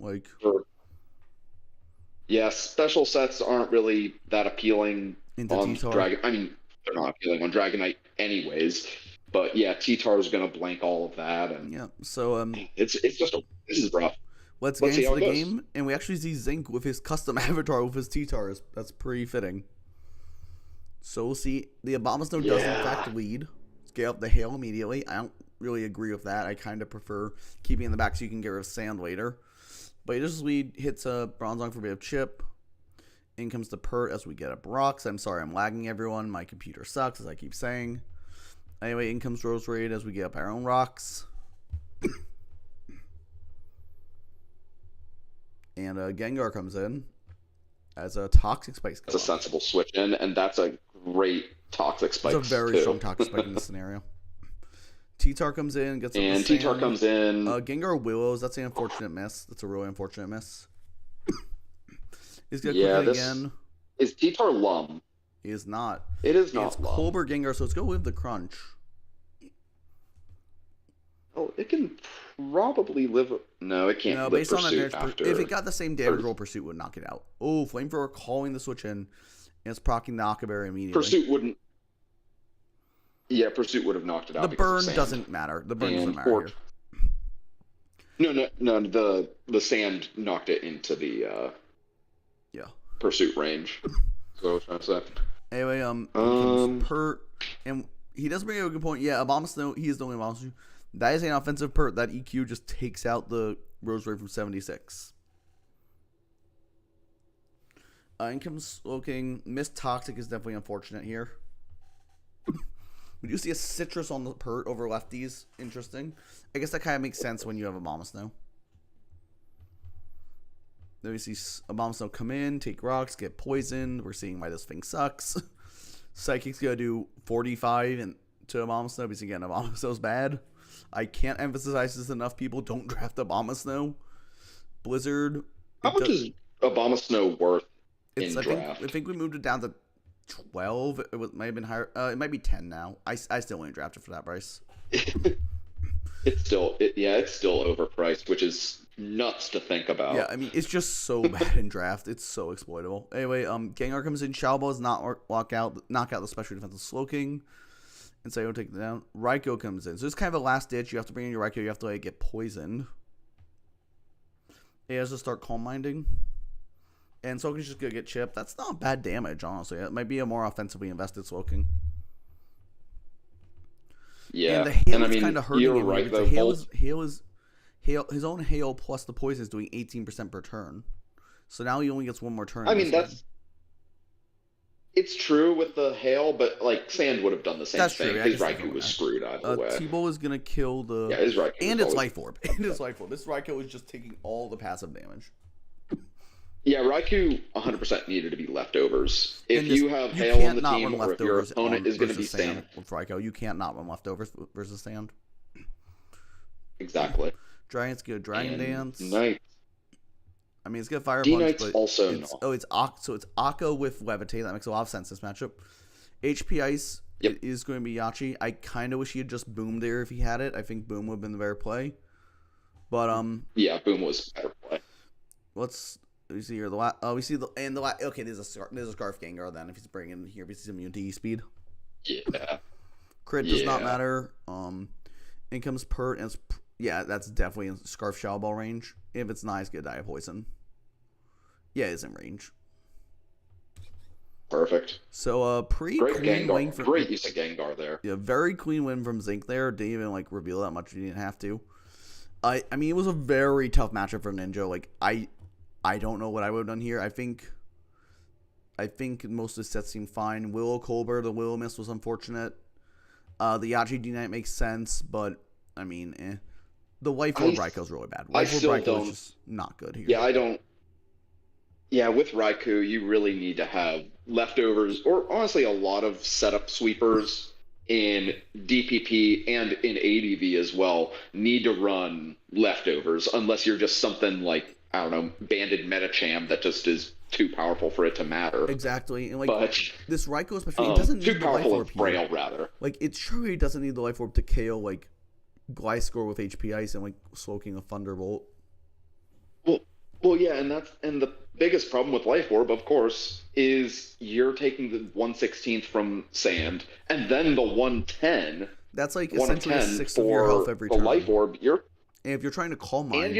Special sets aren't really that appealing on Dragon. I mean, they're not appealing on Dragonite anyways. But yeah, T-Tar is going to blank all of that. And yeah, so it's just this is rough. Let's get into the game, and we actually see Zinc with his custom avatar with his T-Tars. That's pretty fitting. So we'll see. The Abomasnow does in fact lead. Scale up the Hail immediately. I don't really agree with that. I kind of prefer keeping it in the back so you can get rid of Sand later. But he does lead, hits a Bronzong for a bit of chip. In comes the Pert as we get up rocks. I'm sorry I'm lagging everyone. My computer sucks, as I keep saying. Anyway, in comes Roserade as we get up our own rocks. And Gengar comes in as a Toxic Spike. It's a sensible switch in, and that's a great Toxic Spike. It's a very strong Toxic Spike in this scenario. T-Tar comes in, gets up the sand. T-Tar comes in. Gengar Willows, that's an unfortunate miss. That's a really unfortunate miss. He's going to click it again. Is T-Tar Lum? He is not. It is not It's Lum. Colbur Gengar, so let's go with the Crunch. Oh, it can probably live... No, it can't live based on Pursuit that after... If it got the same damage roll, Pursuit would knock it out. Oh, Flamethrower calling the switch in. And it's proccing the Akaberry immediately. Pursuit wouldn't. Yeah, Pursuit would have knocked it out. The burn doesn't matter. The burn doesn't matter here. No. The sand knocked it into the Pursuit range. That's what I was trying to say. Anyway, Pert, and he does bring up a good point. Yeah, Abomasnow, he is the only Abomasnow. That is an offensive Pert. That EQ just takes out the Rosemary from 76. Income Smoking. Mist Toxic is definitely unfortunate here. We do see a Citrus on the Pert over lefties. Interesting. I guess that kind of makes sense when you have Abomasnow. Then we see Abomasnow come in, take rocks, get poisoned. We're seeing why this thing sucks. Psychic's going to do 45 to Abomasnow because, again, Abomasnow's bad. I can't emphasize this enough. People don't draft Abomasnow. Blizzard. How much is Abomasnow worth in draft? I think we moved it down to 12. Might have been higher. It might be 10 now. I still only drafted for that price. It's still overpriced, which is nuts to think about. Yeah, I mean, it's just so bad in draft. It's so exploitable. Anyway, Gengar comes in. Xiaobo does not knock out the special defensive Slow King. And so he'll take it down. Raikou comes in. So it's kind of a last ditch. You have to bring in your Raikou. You have to get poisoned. He has to start Calm Minding. And Slowking's just going to get chipped. That's not bad damage, honestly. It might be a more offensively invested Slowking. Yeah. And the hail is kind of hurting you're him. right, though. His own hail plus the poison is doing 18% per turn. So now he only gets one more turn. I mean, it's true with the hail, but Sand would have done the same thing. His Raikou was screwed either way. T-Bow is going to kill the... Yeah, his Raikou. And its Life Orb. This Raikou is just taking all the passive damage. Yeah, Raikou 100% needed to be leftovers. If you have hail on the team, or if your opponent is going to be Sand. With Raikou, you can't not run leftovers versus Sand. Exactly. Giant's good. Dragon Dance. Nice. I mean, it's good Fire D-Knight's Punch, but also it's Akka with Levitate. That makes a lot of sense, this matchup. HP Ice is going to be Yachi. I kind of wish he had just Boom there if he had it. I think Boom would have been the better play. But, yeah, Boom was a better play. We see here, okay, there's a Scarf Gengar then, if he's bringing here, because he's immune to E-Speed. Yeah. Crit does not matter. In comes Pert, and that's definitely in Scarf Shadow Ball range. If it's not, it's going to die of poison. Yeah, it's in range. Perfect. So, pretty clean win. Great use of Gengar there. Yeah, very clean win from Zinc there. Didn't even, reveal that much. You didn't have to. I mean, it was a very tough matchup for Ninja. I don't know what I would have done here. I think most of the sets seemed fine. Willow Colbert, the Willow Mist was unfortunate. The Yachi D-Knight makes sense, but, I mean, The Life Orb Raikou is really bad. Life Orb Raikou is just not good here. Yeah, with Raikou, you really need to have leftovers, or honestly a lot of setup sweepers in DPP and in ADV as well, need to run leftovers, unless you're just something like, I don't know, Banded Metacham that just is too powerful for it to matter. Exactly. And this Raikou especially, it doesn't need the Life Orb here. Frail, rather. It surely doesn't need the Life Orb to KO, Gliscor with HP Ice and, Slowking a Thunderbolt. Well, yeah, and the biggest problem with Life Orb, of course, is you're taking the 1/16 from Sand, and then the 110. That's essentially a sixth of your health every turn. The Life Orb, and if you're trying to Calm Mind, and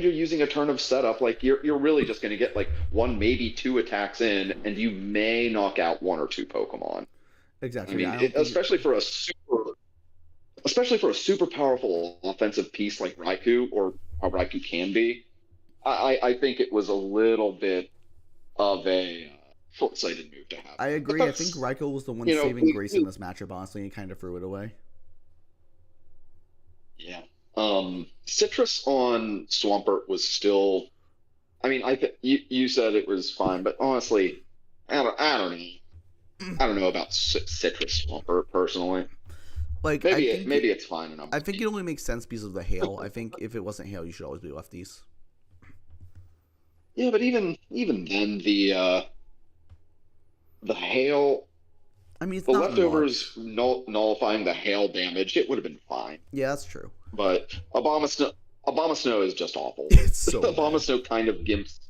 you're using a turn of setup, you're really just going to get one, maybe two attacks in, and you may knock out one or two Pokemon. Exactly. I mean, especially for a super powerful offensive piece like Raikou, or how Raikou can be, I think it was a little bit of a short-sighted move to have. I agree. I think Raikou was the one saving grace in this matchup, honestly, and kind of threw it away. Yeah. Citrus on Swampert was still... I mean, you said it was fine, but honestly, I don't know about Citrus Swampert, personally. Maybe it's fine enough. I think it only makes sense because of the hail. I think if it wasn't hail, you should always be lefties. Yeah, but even then, the hail. I mean, it's the not leftovers nullifying the hail damage. It would have been fine. Yeah, that's true. But Abomasnow is just awful. It's so Abomasnow kind of gimps.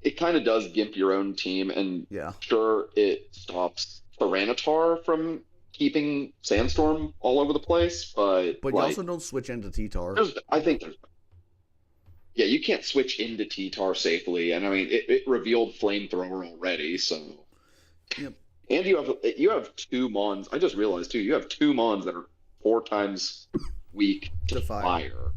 it kind of does gimp your own team, and Yeah. sure, it stops Tyranitar from keeping Sandstorm all over the place, but But you also don't switch into T-Tar. I think there's yeah, you can't switch into T-Tar safely, and I mean it revealed Flamethrower already, so Yep. and you have two Mons. I just realized too, you have two Mons that are 4 times weak to fire.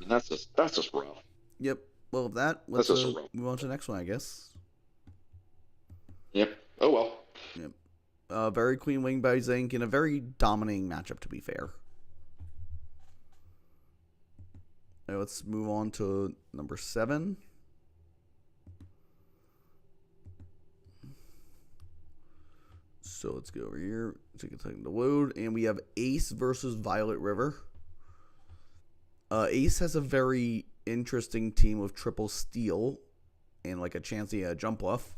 And that's just rough. Yep. Well, with that, let's move on to the next one, I guess. Yep. Oh well. Yep. Very clean wing by Zinc in a very dominating matchup, to be fair. Right, let's move on to number 7. So let's go over here. Take a second to load. And we have Ace versus Violet River. Ace has a very interesting team with triple steal and like a Chansey jump off.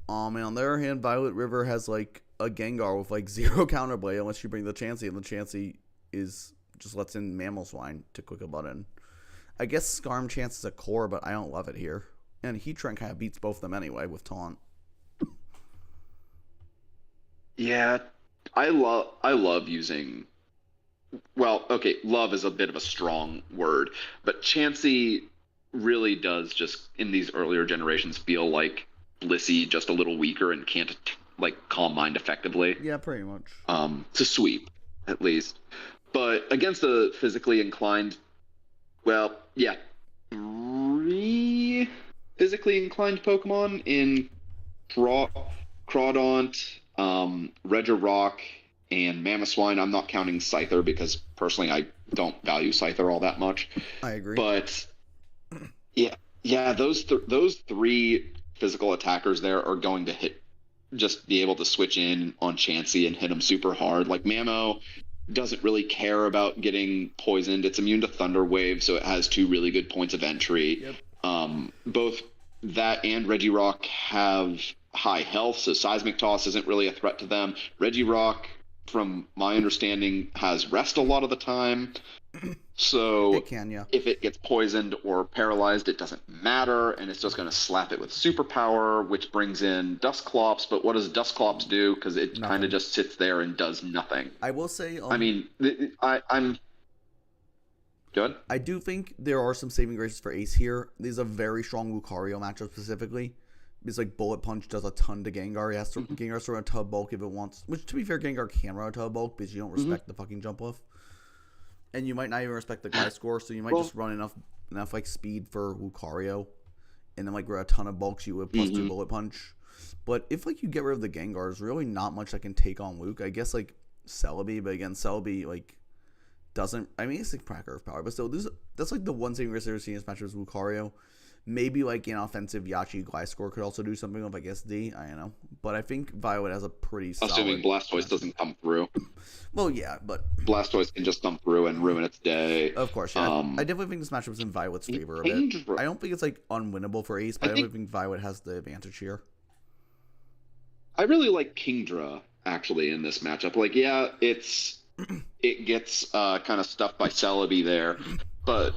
And on the other hand, Violet River has like a Gengar with like 0 counterplay unless you bring the Chansey, and the Chansey is just lets in Mammal Swine to click a button. I guess Scarm Chance is a core, but I don't love it here. And Heatran kind of beats both of them anyway with Taunt. Yeah, I love using. Well, okay, love is a bit of a strong word, but Chansey really does just in these earlier generations feel like Blissey, just a little weaker and can't like Calm Mind effectively. Yeah, pretty much. To sweep at least, but against a physically inclined, well, yeah, 3 physically inclined Pokemon in Crawdaunt, Regirock, and Mamoswine. I'm not counting Scyther because personally I don't value Scyther all that much. I agree. But yeah, those 3 physical attackers there are going to just be able to switch in on Chansey and hit him super hard. Like Mamo doesn't really care about getting poisoned. It's immune to Thunder Wave, so it has 2 really good points of entry. Yep. Both that and Regirock have high health, so Seismic Toss isn't really a threat to them. Regirock, from my understanding, has rest a lot of the time. So it can, yeah. If it gets poisoned or paralyzed, it doesn't matter, and it's just going to slap it with superpower, which brings in Dusclops. But what does Dusclops do? Because it kind of just sits there and does nothing. I will say... I mean, I'm... Good? I do think there are some saving graces for Ace here. There's a very strong Lucario matchup specifically. Because like Bullet Punch does a ton to Gengar. He has to Gengar has to run a Tub Bulk if it wants. Which, to be fair, Gengar can run a Tub Bulk because you don't respect the fucking jump off. And you might not even respect the guy score, so you might just run enough like speed for Lucario, and then like run a ton of bulks you would plus 2 Bullet Punch. But if like you get rid of the Gengar, there's really not much that can take on Luke. I guess like Celebi, but again Celebi like doesn't. I mean it's like Cracker of Power, but still that's like the one thing we're seeing in this match is Lucario. Maybe like an offensive Yachi Gliscor could also do something with, I guess, D. I don't know. But I think Violet has a pretty solid... Assuming Blastoise doesn't come through. Well, yeah, but... Blastoise can just come through and ruin its day. Of course, yeah. I definitely think this matchup is in Violet's favor a bit. I don't think it's, like, unwinnable for Ace, but I definitely think Violet has the advantage here. I really like Kingdra, actually, in this matchup. Like, yeah, it gets kind of stuffed by Celebi there, but...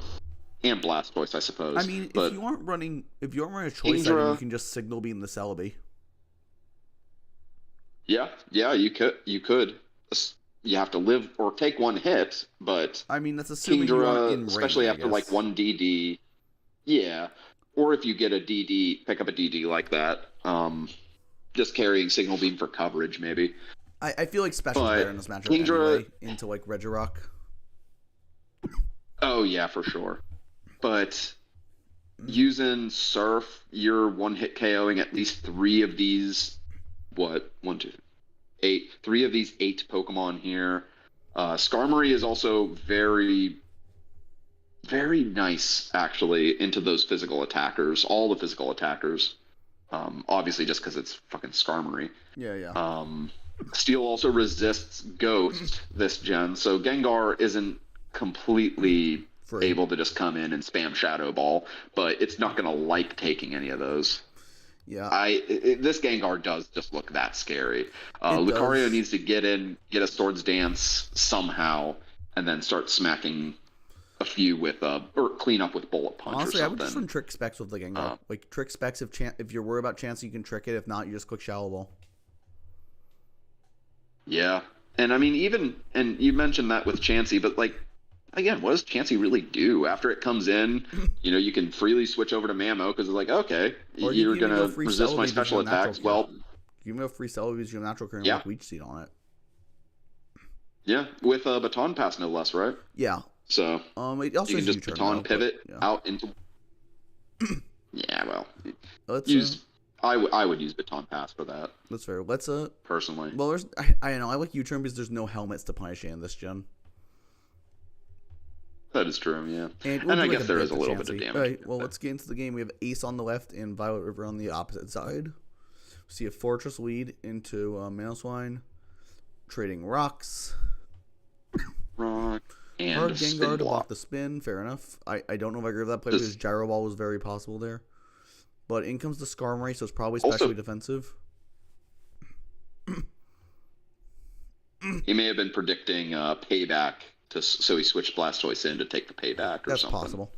And Blastoise, I suppose. I mean, if you aren't running a choice item, you can just Signal Beam the Celebi. Yeah, you could. You have to live or take 1 hit, but I mean that's assuming you aren't in especially range, after like 1 DD. Yeah, or if you get a DD, pick up a DD like that. Just carrying Signal Beam for coverage, maybe. I feel like Special's better in this matchup anyway, into like Regirock. Oh yeah, for sure. But using Surf, you're 1-hit KOing at least 3 of these. What? 1, 2, 8. 3 of these 8 Pokemon here. Skarmory is also very, very nice, actually, into those physical attackers. All the physical attackers. Obviously, just because it's fucking Skarmory. Yeah. Steel also resists Ghost this gen, so Gengar isn't completely able to just come in and spam Shadow Ball, but it's not going to like taking any of those. Yeah. This Gengar does just look that scary. Lucario needs to get a Swords Dance somehow and then start smacking a few with or clean up with bullet punch Honestly, or I would just something. run trick specs with the Gengar. Like trick specs, if you're worried about chance, you can trick it. If not, you just click shallow ball. Yeah, and I mean and you mentioned that with Chansey, but like again, what does Chansey really do after it comes in? You can freely switch over to Mamo because it's like, okay, Or you you're can even gonna go free resist my Celebi special because you have attacks. natural Well, cure. You can go free Celebi because you have natural cure and yeah, like Leech Seed on it. yeah, with a baton pass no less, right? Yeah. So It also you can has just U-turn, baton though, pivot yeah. out into. Yeah, well, Let's I would use baton pass for that. That's fair. Let's personally. Well, I don't know. I like U-turn because there's no helmets to punish in this gen. That is true, yeah. And I guess there is a little bit of damage. All right, well, let's get into the game. We have Ace on the left and Violet River on the opposite side. We see a Fortress lead into Mailswine, trading rocks. Rock and Hard spin Gengar to block. block the spin. Fair enough. I don't know if I agree with that play because Gyro Ball was very possible there. But in comes the Skarmory, so it's probably specially defensive. He may have been predicting payback, so he switched Blastoise in to take the payback or That's something. Possible.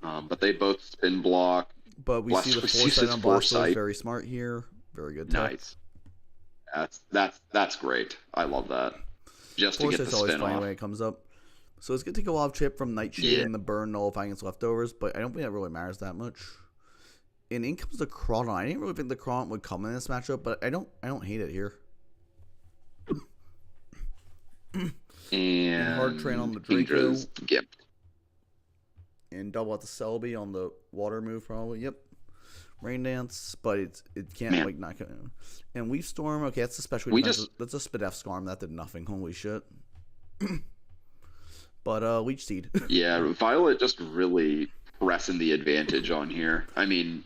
But they both spin block. But we see the Foresight on Blastoise. Very smart here. Very good. Nice. That's great. I love that. Just to get the spin always fine off. when it comes up. So it's good to go off chip from Nightshade and the burn nullifying its leftovers, but I don't think that really matters that much. And in comes the Crawdon. I didn't really think the Crawdon would come in this matchup, but I don't hate it here. And hard train on the Draco. Yep. And double out the Celebi on the water move probably. Yep. Rain Dance, but it can't not. And Leaf Storm. Okay, that's a special. That's a Spadef Skarm that did nothing. Holy shit. But Leech Seed. Yeah, Violet just really pressing the advantage on here. I mean,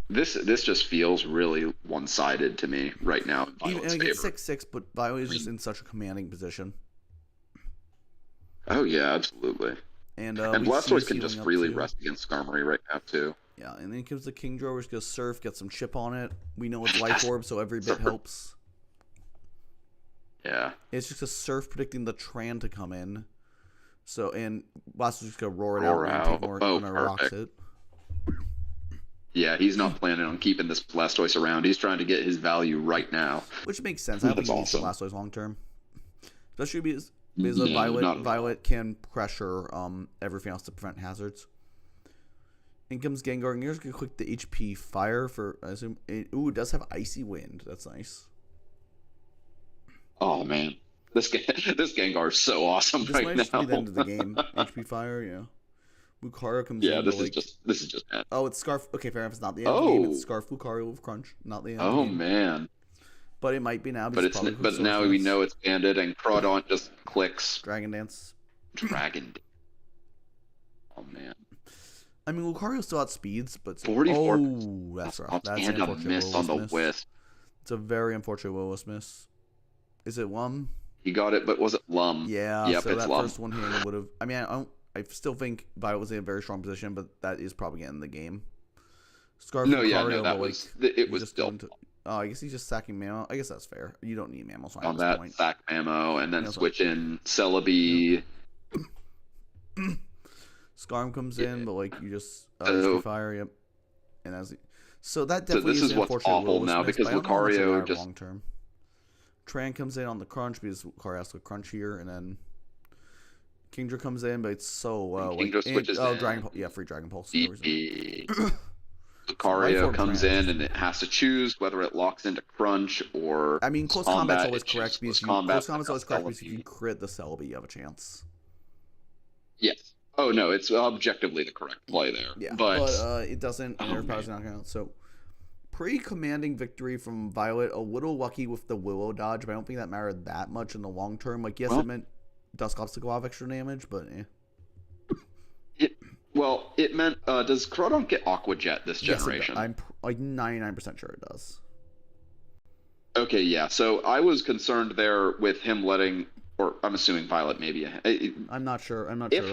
this just feels really one-sided to me right now. Even it's 6-6, but Violet is just in such a commanding position. Oh yeah, absolutely. And Blastoise can just freely rest against Skarmory right now too. Yeah, and then comes the Kingdra, which goes Surf, get some chip on it. We know it's Life Orb, so every bit helps. Yeah. It's just a Surf predicting the Tran to come in. So, and Blastoise just gonna roar it out and take more rocks it. Yeah, he's not planning on keeping this Blastoise around. He's trying to get his value right now. Which makes sense. I don't think he needs the Blastoise long term. Especially because Violet can pressure everything else to prevent hazards. In comes Gengar, and you're just gonna click the HP Fire for, I assume. It does have Icy Wind. That's nice. Oh man, this Gengar is so awesome this right might now. Just be the end of the game. HP Fire, yeah. Lucario comes in. Yeah, this is just bad. Oh, it's Scarf. Okay, fair enough. It's not the end of the game. It's Scarf Lucario with Crunch, not the end. Oh man. But it might be now. But now we know it's banded, and Crawdon just clicks. Dragon Dance. Oh man. I mean, Lucario still outspeeds, but 44. Oh, that's rough. That's and a miss on the Wisp. It's a very unfortunate Will-O-Wisp miss. Is it Lum? He got it, but was it Lum? Yeah. Yep, so it's that Lum. first one here would have. I mean, I still think Violet was in a very strong position, but that is probably getting the game. Scarf Lucario, that was it. Was still. Oh, I guess he's just sacking Mammo. I guess that's fair. You don't need Mammo on that point. Sack Mammo, and then switch in Celebi. Skarm comes in, but you just fire, yep. And so that definitely this is what's awful now because Lucario just long term. Tran comes in on the crunch because Lucario has to crunch here, and then Kingdra comes in, but it's so Kingdra switches in. Free Dragon Pulse. Lucario comes in and it has to choose whether it locks into crunch or. I mean, close combat's always correct because if you crit the Celebi, you have a chance. Yes. Oh no, it's objectively the correct play there. Yeah, but it doesn't. And Airpower's not going out. So, pretty commanding victory from Violet. A little lucky with the Willow dodge, but I don't think that mattered that much in the long term. Yes, it meant Dusclops to go off extra damage, but it meant. Does Crawdon get Aqua Jet this generation? Yes, I'm 99% sure it does. Okay, yeah. So I was concerned there with him letting. Or I'm assuming Violet maybe. I'm not sure. If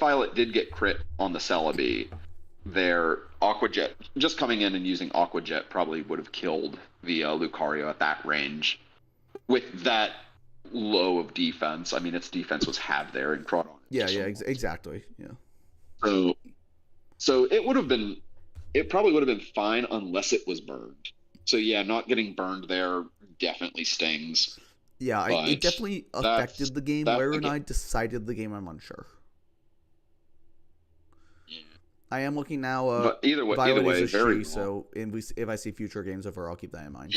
Violet did get crit on the Celebi, their Aqua Jet, just coming in and using Aqua Jet probably would have killed the Lucario at that range. With that low of defense. I mean, its defense was had there and caught on. Yeah, exactly. Yeah. So, so it probably would have been fine unless it was burned. So yeah, not getting burned there definitely stings. Yeah, it definitely affected the game. Where and I decided the game, I'm unsure. Yeah. I am looking now. But either way, Violet is a very she, so if I see future games of her, I'll keep that in mind.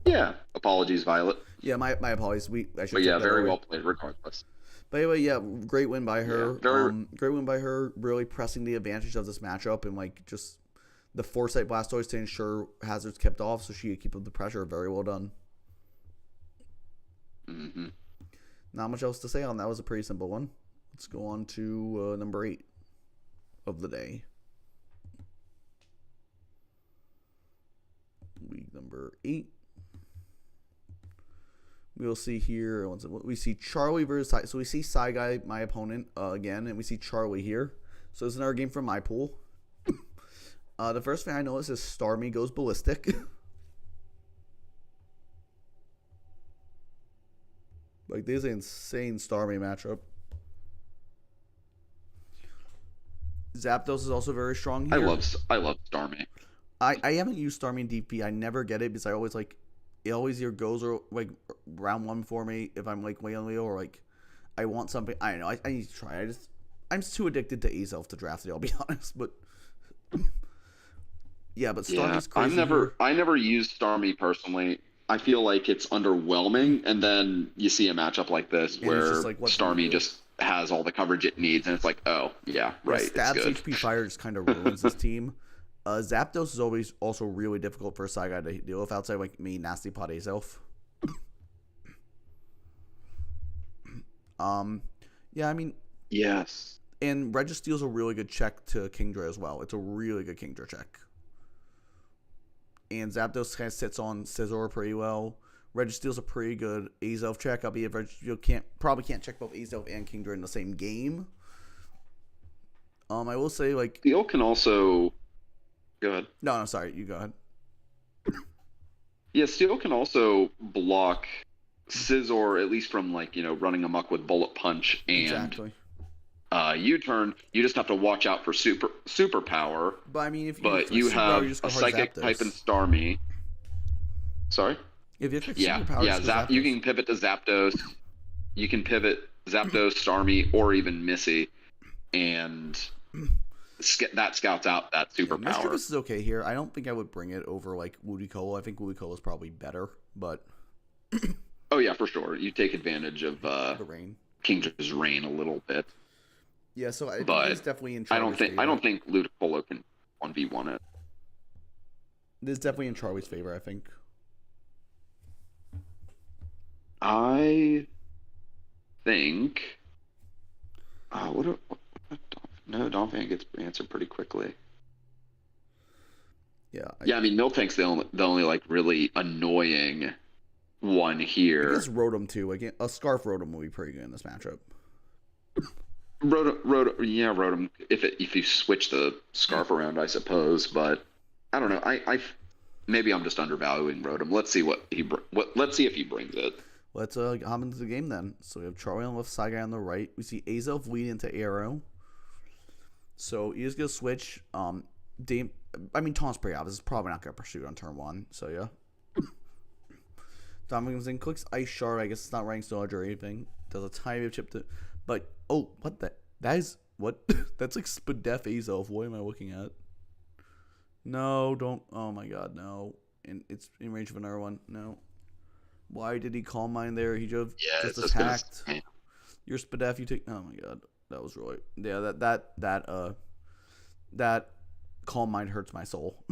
Yeah, apologies, Violet. Yeah, my apologies. But yeah, very well played, regardless. But anyway, yeah, great win by her. Yeah, great win by her, really pressing the advantage of this matchup and like just the foresight Blastoise to ensure hazards kept off, so she could keep up the pressure. Very well done. Mm-hmm. Not much else to say on that. Was a pretty simple one. Let's go on to number 8 of the day. Week number 8. We'll see here. We see Charlie versus Sai. So we see Sai Guy, my opponent, again, and we see Charlie here. So it's another game from my pool. The first thing I notice is Starmie goes ballistic. Like, this is an insane Starmie matchup. Zapdos is also very strong here. I love Starmie. I haven't used Starmie in DP. I never get it because I always like it always either goes or like round 1 for me if I'm like way on Leo or like I want something. I don't know. I need to try. I'm just too addicted to Azelf to draft it. I'll be honest, but yeah, but Starmie's crazy. I never used Starmie personally. I feel like it's underwhelming, and then you see a matchup like this and where just like, Starmie just has all the coverage it needs, and it's like, oh yeah, right. Stabs HP Fire just kind of ruins this team. Zapdos is always also really difficult for a side guy to deal with outside like me, Nasty Pot Azelf. Yeah, I mean, yes. And Registeel's a really good check to Kingdra as well. It's a really good Kingdra check. And Zapdos kind of sits on Scizor pretty well. Registeel's a pretty good Azelf check. Albeit Registeel probably can't check both Azelf and Kingdra in the same game. I will say like Steel can also go ahead. No, sorry, you go ahead. Yeah, Steel can also block Scizor, at least from like, running amok with Bullet Punch and exactly. U-turn. You just have to watch out for super power. But I mean, if you have a Psychic type and Starmie. Sorry? If you have Zapdos. You can pivot to Zapdos. You can pivot Zapdos, Starmie, or even Missy, and that scouts out that superpower. Mischievous is okay here. I don't think I would bring it over like Ludicolo. I think Ludicolo is probably better, but oh yeah, for sure. You take advantage of the rain, Kingdra's rain a little bit. Yeah, so I think it's definitely in Charlie's favor. I don't think Ludicolo can 1v1 it. This is definitely in Charlie's favor, I think. I think. No, Donphan gets answered pretty quickly. Yeah. I mean, Miltank's the only like really annoying one here. I guess Rotom too. Like a Scarf Rotom will be pretty good in this matchup. Rotom. If you switch the Scarf around, I suppose. But I don't know. I maybe I'm just undervaluing Rotom. Let's see let's see if he brings it. Let's hop into the game then. So we have Charlie on the left, Saigai on the right. We see Azelf lead into Arrow. So he's gonna switch. Taunt's pretty obvious. It's probably not gonna pursue on turn 1. So yeah. Dominic comes in, clicks Ice Shard. I guess it's not rank dodge or anything. Does a tiny bit of chip to, but what that is what? That's like Spadef Azelf. What am I looking at? No, don't. Oh my god, no. And it's in range of another one. No. Why did he Calm Mind there? He just attacked. Your Spadef, you take. Oh my god, that was really. Yeah, that Calm Mind hurts my soul.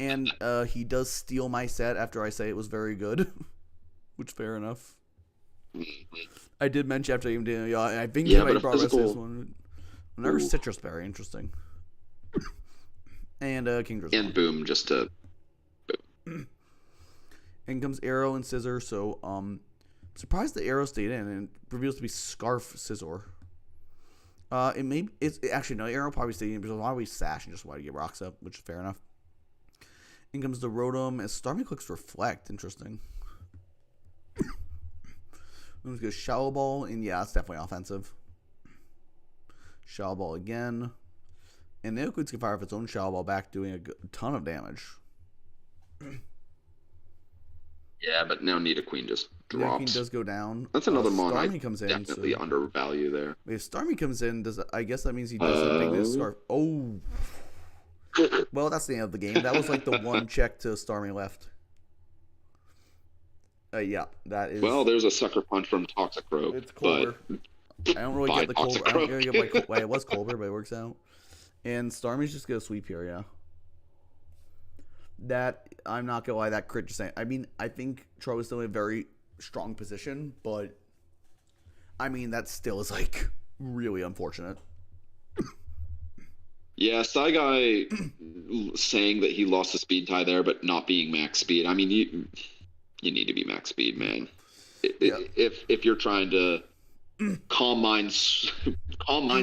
And he does steal my set after I say it was very good, which fair enough. I did mention after him, I think he might brought this one. Another Citrus Berry, interesting. And Kingdra's and boom, just to. Boom. In comes Arrow and Scissor, so surprised the Arrow stayed in and reveals to be Scarf Scizor. It's actually no, Arrow probably stayed in because why we Sash and just why to get rocks up, which is fair enough. In comes the Rotom as Starmie clicks Reflect. Interesting. Let's go Shallow Ball, and yeah, it's definitely offensive. Shallow Ball again. And Nidoqueen can fire off its own Shallow Ball back, doing a ton of damage. Yeah, but now Nidoqueen just drops. Nidoqueen does go down. That's another mon Starmie I comes in, definitely undervalue there. If Starmie comes in, I guess that means he doesn't take this Scarf. Oh. Well, that's the end of the game. That was like the one check to Starmie left. Yeah, that is. Well, there's a Sucker Punch from Toxicroak. It's Colbur. I don't really get the Colbur. I don't really get why it was Colbur, but it works out. And Starmie's just going to sweep here, yeah. That, I'm not going to lie, that crit just saying. I mean, I think Troy is still in a very strong position, but I mean, that still is like really unfortunate. Yeah, Guy saying that he lost the speed tie there, but not being max speed. I mean, you need to be max speed, man. If you're trying to calm mind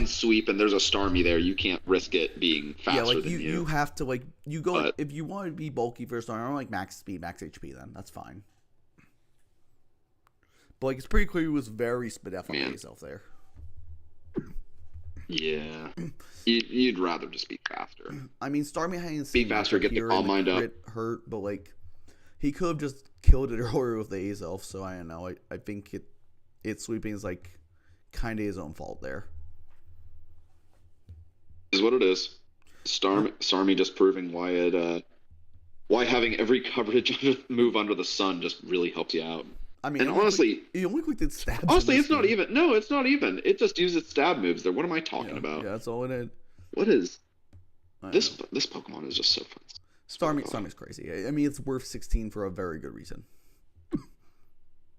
sweep and there's a Starmie there, you can't risk it being faster than you. You have to like you go but, if you want to be bulky for a Starmie, I'm like max speed, max HP. Then that's fine. But like it's pretty clear he was very sped-up on himself there. Yeah, you'd rather just be faster. I mean, Starmie hadn't be faster, get the calm mind up. Hurt, but like he could have just killed it earlier with the Azelf. So I don't know. I think it sweeping is like kind of his own fault there. Is what it is. Starmie just proving why having every coverage move under the sun just really helps you out. I mean, and honestly, he only did stabs. Honestly, it's not even. No, it's not even. It just uses stab moves there. What am I talking about? Yeah, that's all it did. What is this? This Pokemon is just so fun. Starmie's crazy. I mean, it's worth 16 for a very good reason.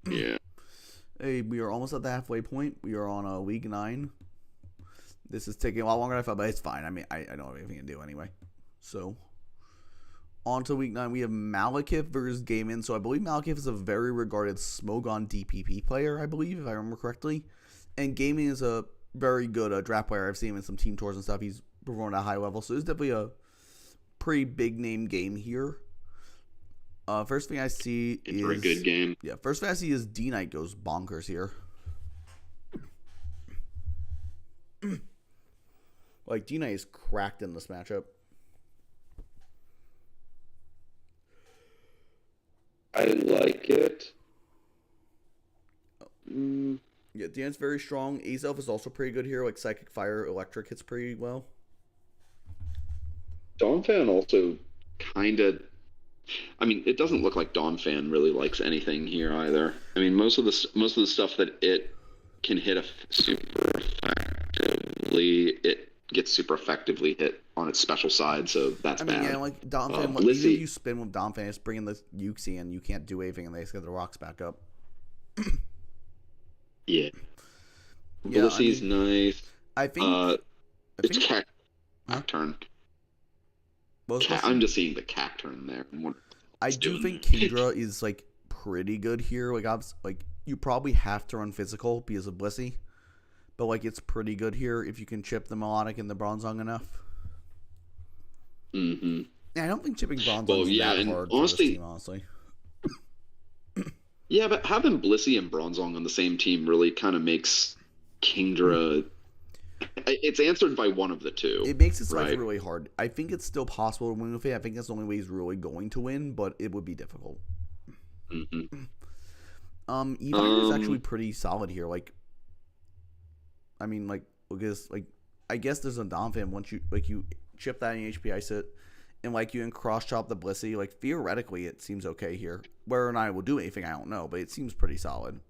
Yeah. Hey, we are almost at the halfway point. We are on week 9. This is taking a lot longer than I thought, but it's fine. I mean, I don't have anything to do anyway. So, on to week 9. We have Malekith versus Gaiman. So, I believe Malekith is a very regarded Smogon DPP player, I believe, if I remember correctly. And Gaiman is a very good draft player. I've seen him in some team tours and stuff. He's performed at a high level. So, it's definitely a pretty big name game here. First thing I see is... Very good game. Yeah, first thing I see is D-Knight goes bonkers here. Like, D-Knight is cracked in this matchup. I like it. Yeah, D-Knight's very strong. Azelf is also pretty good here. Like, Psychic Fire, Electric hits pretty well. Donphan also kind of... I mean, it doesn't look like Donphan really likes anything here either. I mean, most of the stuff that it can hit super effectively, it gets super effectively hit on its special side, so that's bad. Yeah, like Donphan, even if you spin with Donphan, it's bringing the Uxie and you can't do anything, and they just get the rocks back up. Yeah. Blissey's nice. I think it's Cack turn. I'm just seeing the Cacturn there. I do think Kingdra is like pretty good here. Like you probably have to run physical because of Blissey, but like it's pretty good here if you can chip the Melodic and the Bronzong enough. Mm-hmm. Yeah, I don't think chipping Bronzong is that hard for this team, honestly. Yeah, but having Blissey and Bronzong on the same team really kind of makes Kingdra. It's answered by one of the two. It makes his life really hard. I think it's still possible to win with it. I think that's the only way he's really going to win, but it would be difficult. Mm-hmm. Evine is actually pretty solid here. Like, I mean, like, because like I guess there's a Donphan once you chip that in HP Ice it, and like you can cross chop the Blissey. Like theoretically, it seems okay here. Whether or not I will do anything, I don't know, but it seems pretty solid.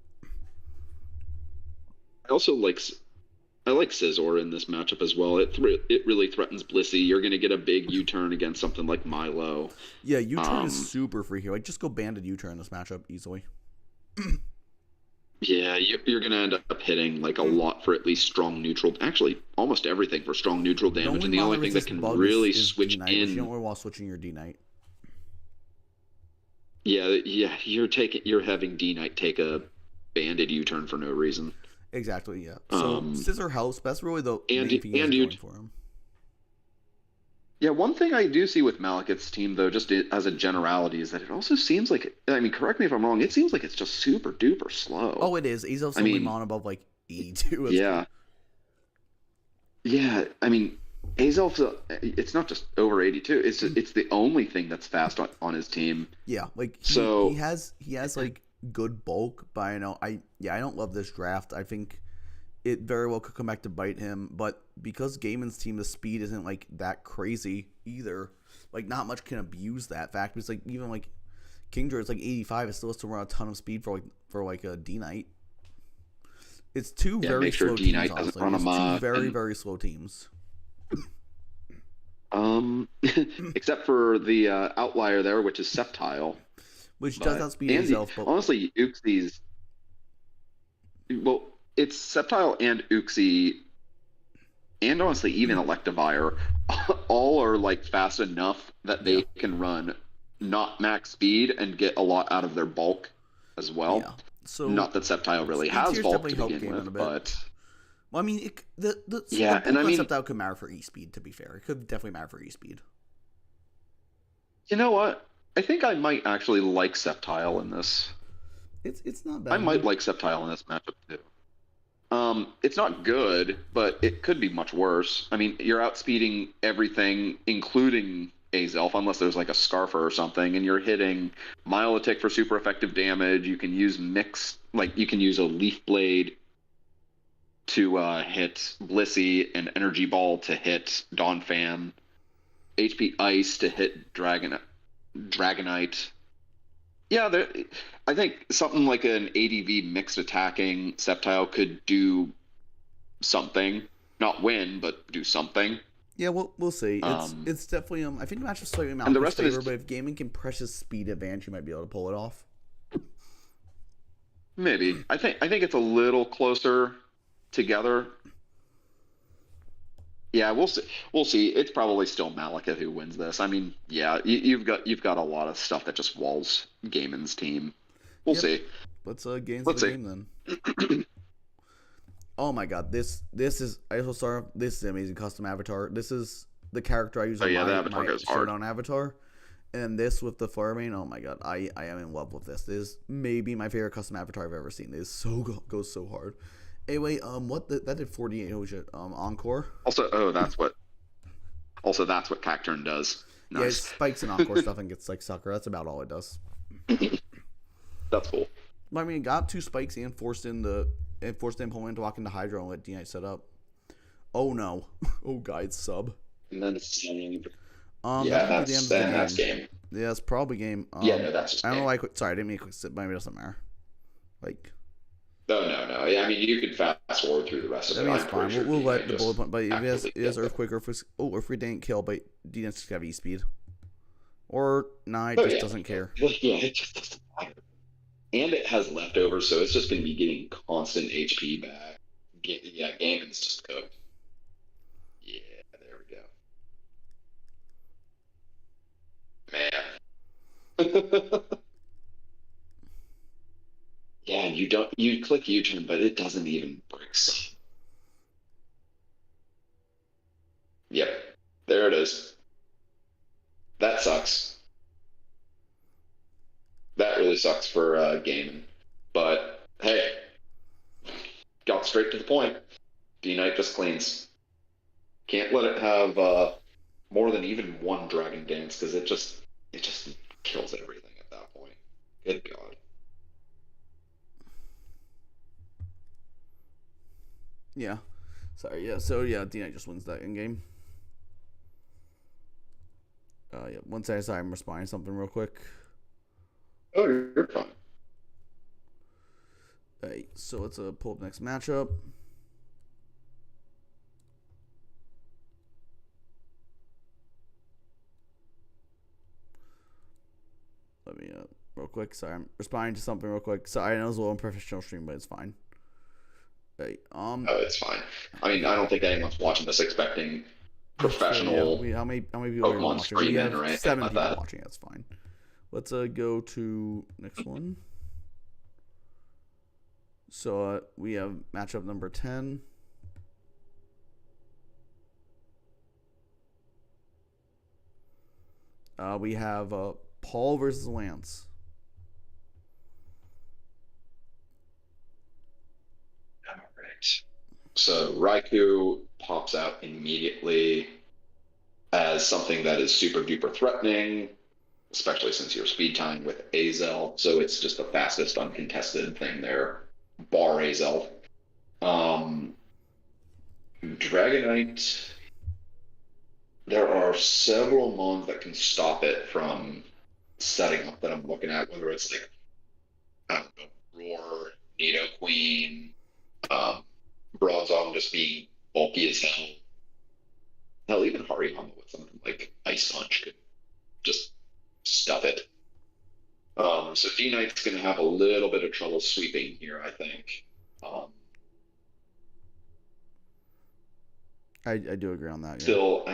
I also I like Scizor in this matchup as well. It really threatens Blissey. You're going to get a big U-turn against something like Milo. Yeah, U-turn is super free here. Like, just go banded U-turn in this matchup easily. Yeah, you're going to end up hitting like a lot for at least strong neutral. Actually, almost everything for strong neutral damage. And the only thing that can really switch D-Knight, in... You don't really want switching your D-Knight. Yeah, you're having D-Knight take a banded U-turn for no reason. Exactly, yeah. So Scizor helps. That's really the main thing going for him. Yeah, one thing I do see with Malekith's team, though, just as a generality, is that it also seems like, I mean, correct me if I'm wrong, it seems like it's just super duper slow. Oh, it is. Azelf's I only mean, mon above like 82. It's yeah, yeah. I mean, Azelf's, it's not just over 82. It's the only thing that's fast on his team. yeah, like he So, has like good bulk, but I don't love this draft. I think it very well could come back to bite him, but because Gaiman's team, the speed isn't like that crazy either. Like not much can abuse that fact. Because like even like Kingdra is like 85, it still has to run a ton of speed for like a D Knight. It's two yeah, very make sure slow D teams, Knight doesn't honestly. run It's two amok. very And, very slow teams. um, except for the outlier there, which is Sceptile. Which does But outspeed and himself, but honestly, Uxie's well, it's Sceptile and Uxie, and honestly, even Electivire, all are like fast enough that yeah, they can run not max speed and get a lot out of their bulk as yeah. well. So Not that Sceptile really speed has tiers bulk definitely to help begin Gaiman a with, bit. but Well, I mean, the yeah, and bulk I mean, concept out could matter for E speed. To be fair, it could definitely matter for E speed. you know what? I think I might actually like Sceptile in this. It's not I bad. might like Sceptile in this matchup too. It's not good, but it could be much worse. I mean, you're outspeeding everything, including Azelf, unless there's like a Scarfer or something, and you're hitting Milotic for super effective damage. You can use like you can use a Leaf Blade to hit Blissey, and Energy Ball to hit Dawnfan, HP Ice to hit Dragonite. Yeah, I think something like an ADV mixed attacking Sceptile could do something, not win, but do something. Yeah, we'll see. Um, It's definitely I think the match is slightly in and the Malcolm's rest of his, favor, but if Gaming can press his speed advantage, he might be able to pull it off. maybe I think it's a little closer together. Yeah, we'll see. We'll see. It's probably still Malekith who wins this. I mean, yeah, you've got a lot of stuff that just walls Gaiman's team. We'll Yep. see. Let's gains of Let's the see. game then. Oh my god, this is I also saw this is an amazing custom avatar. This is the character I use Oh on yeah, the avatar my goes hard. showdown avatar. And this with the Fireman, oh my god, I am in love with this. This is maybe my favorite custom avatar I've ever seen. This goes so hard. Anyway, that did 48. Oh shit, Encore. Also that's what Cacturn does. Yeah, it Nice. spikes and Encore stuff and gets like sucker. That's about all it does. That's cool. But I mean, it got two spikes and forced in opponent to walk into Hydro and let D-Knight set up. Oh no. Oh god, it's sub. And then That yeah, might be the end of the that's game. game. Yeah, it's probably game. Yeah, no, that's just I don't know game. why sorry, I didn't mean a quick sip, but maybe it doesn't matter. Like No. Yeah, I mean, you could fast forward through the rest of I it. mean, I'm it's fine. pretty sure We'll let D-Knight the just bullet point, but if it has actively Earthquake or if we didn't kill, but D-Knight's just have E speed. Or it Oh just yeah. doesn't care. Yeah, it just doesn't matter. And it has leftovers, so it's just going to be getting constant HP back. Yeah, Gaiman's just cooked. Yeah, there we go. Man. Yeah, you click U-turn, but it doesn't even break some. Yep, there it is. That sucks. That really sucks for Gaiman. But hey, got straight to the point. D-Knight just cleans. Can't let it have more than even one Dragon Dance because it just kills everything at that point. Good God. Yeah. Sorry, yeah. So yeah, D-Knight just wins that in game. Yeah. I'm responding to something real quick. Oh, you're fine. Hey, so let's pull up the next matchup. Let me real quick. Sorry, I'm responding to something real quick. Sorry, I know it's a little unprofessional stream, but it's fine. Hey, Oh, it's fine. I mean, I don't think anyone's watching this expecting professional how many people are Pokemon watching? We streaming have or anything 7 like people that. watching. That's fine. Let's go to next one. So we have matchup number 10. We have Paul versus Lance. All right. So Raikou pops out immediately as something that is super duper threatening, especially since you're speed tying with Azel. So it's just the fastest uncontested thing there, bar Azel. Dragonite, there are several mons that can stop it from setting up that I'm looking at, whether it's like, I don't know, Roar, Nidoqueen, Bronzong just being bulky as hell. Hell, even Hariyama with something like Ice Punch could just stuff it. So D-Knight's going to have a little bit of trouble sweeping here, I think. I do agree on that. Yeah. Still,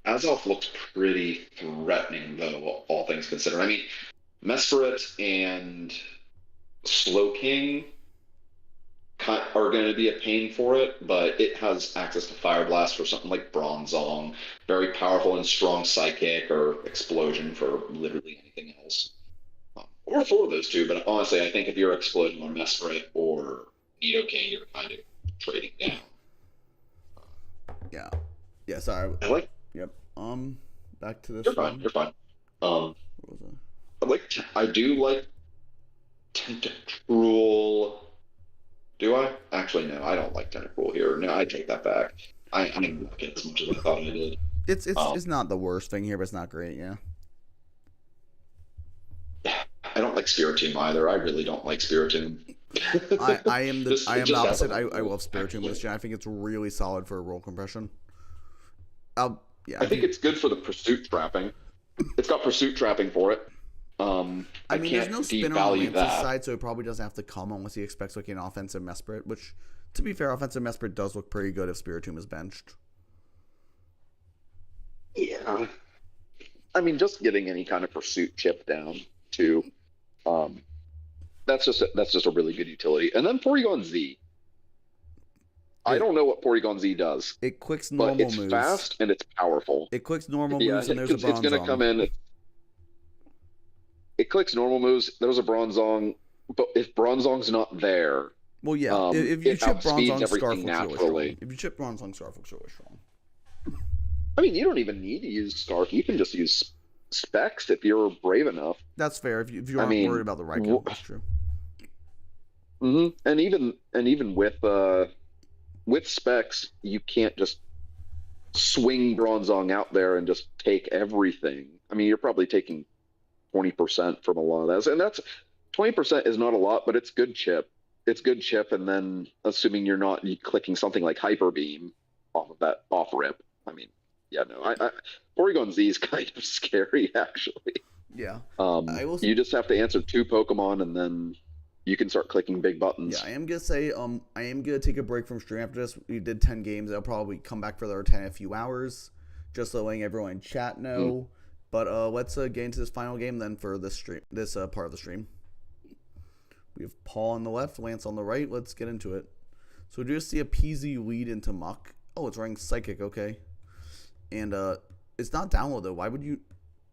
Azelf looks pretty threatening, though, all things considered. I mean, Mesprit and Slowking are going to be a pain for it, but it has access to Fire Blast for something like Bronzong, very powerful and strong Psychic, or Explosion for literally anything else. Or for those two, but honestly, I think if you're Explosion or Mesprit or Nidoking, you're kind of trading down. Yeah. Yeah, sorry. Yep. Back to this You're one. fine. You're fine. What was it? I do like Tentacruel. Do I? Actually, no, I don't like Tentacruel here. No, I take that back. I didn't like it as much as I thought I did. It's not the worst thing here, but it's not great, yeah. I don't like Spiritomb either. I really don't like Spiritomb. I am the opposite. I love Spiritomb this gen. I think it's really solid for a roll compression. I think it's good for the pursuit trapping. It's got pursuit trapping for it. I mean, there's no spinner on Lance's side, so it probably doesn't have to come unless he expects like an offensive Mesprit, which, to be fair, offensive Mesprit does look pretty good if Spiritomb is benched. Yeah. I mean, just getting any kind of pursuit chip down, too. That's just a really good utility. And then Porygon Z. I don't know what Porygon Z does. It clicks normal moves. But it's fast and it's powerful. It clicks normal moves and there's a Bronzong. It's going to come in. It clicks normal moves. There's a Bronzong. But if Bronzong's not there... Well, yeah. If you chip Bronzong, Scarf looks really strong. If you chip Bronzong, Scarf looks really strong. I mean, you don't even need to use Scarf. You can just use Specs if you're brave enough. That's fair. If you aren't worried about the Raikou, that's true. Mm-hmm. And even with Specs, you can't just swing Bronzong out there and just take everything. I mean, you're probably taking 20% from a lot of that, and that's 20% is not a lot, but it's good chip. It's good chip, and then assuming you're not clicking something like Hyper Beam off of that off rip. I mean, yeah, no, Porygon Z is kind of scary actually. Yeah. You just have to answer 2 Pokemon, and then you can start clicking big buttons. Yeah, I am gonna say, I am gonna take a break from stream after this. We did 10 games. I'll probably come back for the 10 in a few hours, just so letting everyone in chat know. But let's get into this final game then for this stream, this part of the stream. We have Paul on the left, Lance on the right. Let's get into it. So we just see a PZ lead into Muck. Oh, it's running Psychic, okay. And it's not download though. Why would you?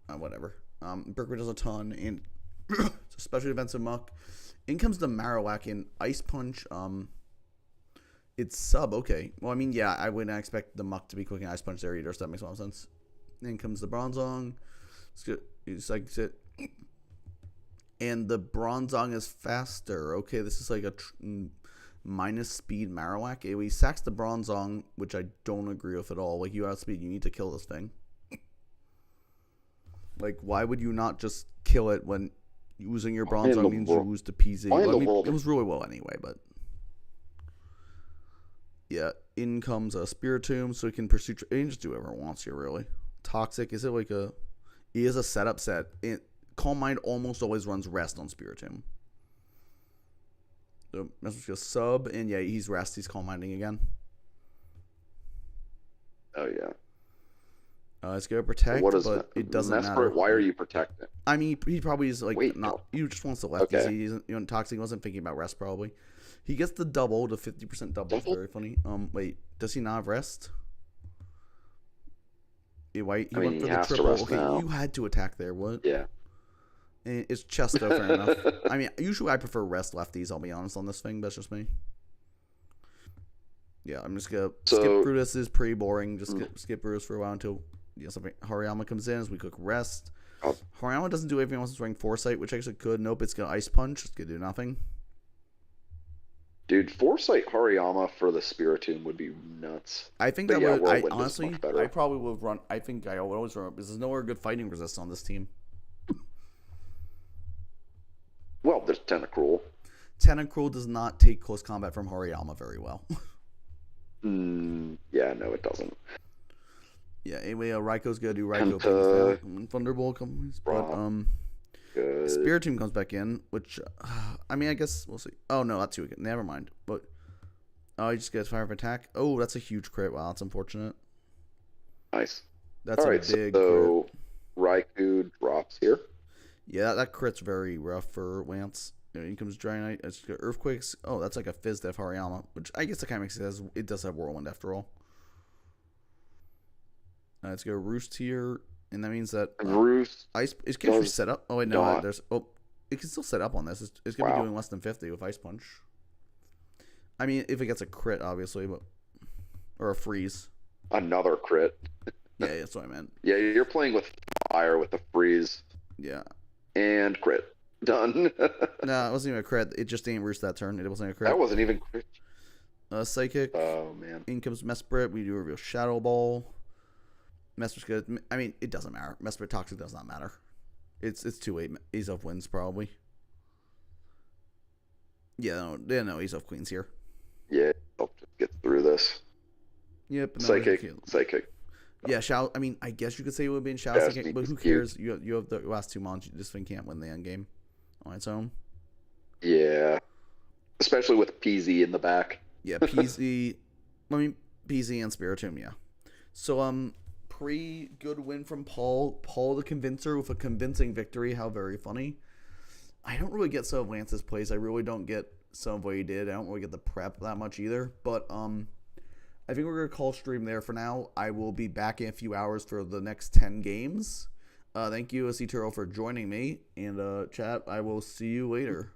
Whatever. Berkeley does a ton, and it's a special defensive Muck. In comes the Marowak and Ice Punch. It's sub. Okay. Well, I mean, yeah, I wouldn't expect the Muck to be clicking Ice Punch there either, so that makes a lot of sense. In comes the Bronzong. It's like it. And the Bronzong is faster. Okay, this is like a minus speed Marowak. He sacks the Bronzong, which I don't agree with at all. Like, you outspeed, you need to kill this thing. Like, why would you not just kill it when using your Bronzong means you lose to PZ? Well, I mean, it was really well anyway, but... Yeah, in comes a Spiritomb, so he can pursue... He can just do whatever he wants here, really. Toxic, is it like a... He is a setup set. Calm Mind almost always runs Rest on Spiritomb. So, that's just sub, and yeah, he's Rest. He's Calm Minding again. Oh, yeah. It's going to protect, but it doesn't matter. Why are you protecting? I mean, he probably is like he just wants the lefties. Okay. He's Toxic wasn't thinking about Rest probably. He gets the double, the 50% double. It's very funny. Wait, does he not have Rest? He went I mean, for he the has to triple. rest Okay, now. you had to attack there. What? Yeah. It's chest though, fair enough. I mean, usually I prefer rest lefties, I'll be honest on this thing. That's just me. Yeah, I'm just going to skip through this. Is pretty boring. Just skip through this for a while until something Hariyama comes in as we cook rest. Hariyama doesn't do everything else. It's running Foresight, which actually could. Nope, it's going to Ice Punch. It's going to do nothing. Dude, Foresight Hariyama for the Spiritomb would be nuts. I think but that would. I Whirlwind honestly, I probably would run. I think I would always run because there's nowhere good fighting resist on this team. Well, there's Tentacruel. Tentacruel does not take close combat from Hariyama very well. Yeah, no, it doesn't. Yeah, anyway, Raiko's gonna do Raiko things now. Thunderbolt comes, but Spiritomb comes back in, which I mean, I guess we'll see. Oh no, that's too good. Never mind. But he just gets fire of attack. Oh, that's a huge crit. Wow, that's unfortunate. Nice. That's all a right, big so crit. Raikou drops here. Yeah, that crit's very rough for Lance. In comes Dragonite. It's got Earthquakes. Oh, that's like a Fizz Death Hariyama, which I guess it kind of makes sense. It does have Whirlwind after all. Let's go Roost here, and that means that Roost Ice is actually set up. Oh wait, no, it can still set up on this. It's gonna be doing less than 50 with Ice Punch. I mean, if it gets a crit, obviously, or a freeze. Another crit. Yeah, that's what I meant. Yeah, you're playing with fire with the freeze. Yeah. And crit. Done. No, it wasn't even a crit. It just didn't roost that turn. It wasn't a crit. That wasn't even crit. Psychic. Oh, man. In comes Mesprit. We do a real Shadow Ball. Mesprit's good. I mean, it doesn't matter. Mesprit Toxic does not matter. It's 2-8. Ace-Up wins, probably. Yeah, no Ace-Up Queens here. Yeah, I'll just get through this. Yep. No, Psychic. Yeah, Shao. I mean, I guess you could say it would have been Shao Psychic, but who cares? You have the last 2 months. This thing can't win the end game on its own. Yeah. Especially with PZ in the back. Yeah, PZ. I mean, PZ and Spiritomb, yeah. So, pretty good win from Paul. Paul the Convincer with a convincing victory. How very funny. I don't really get some of Lance's plays. I really don't get some of what he did. I don't really get the prep that much either. But, I think we're going to call stream there for now. I will be back in a few hours for the next 10 games. Thank you, Turo, for joining me. And, chat, I will see you later.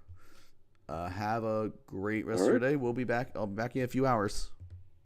Have a great rest of your day. I'll be back in a few hours.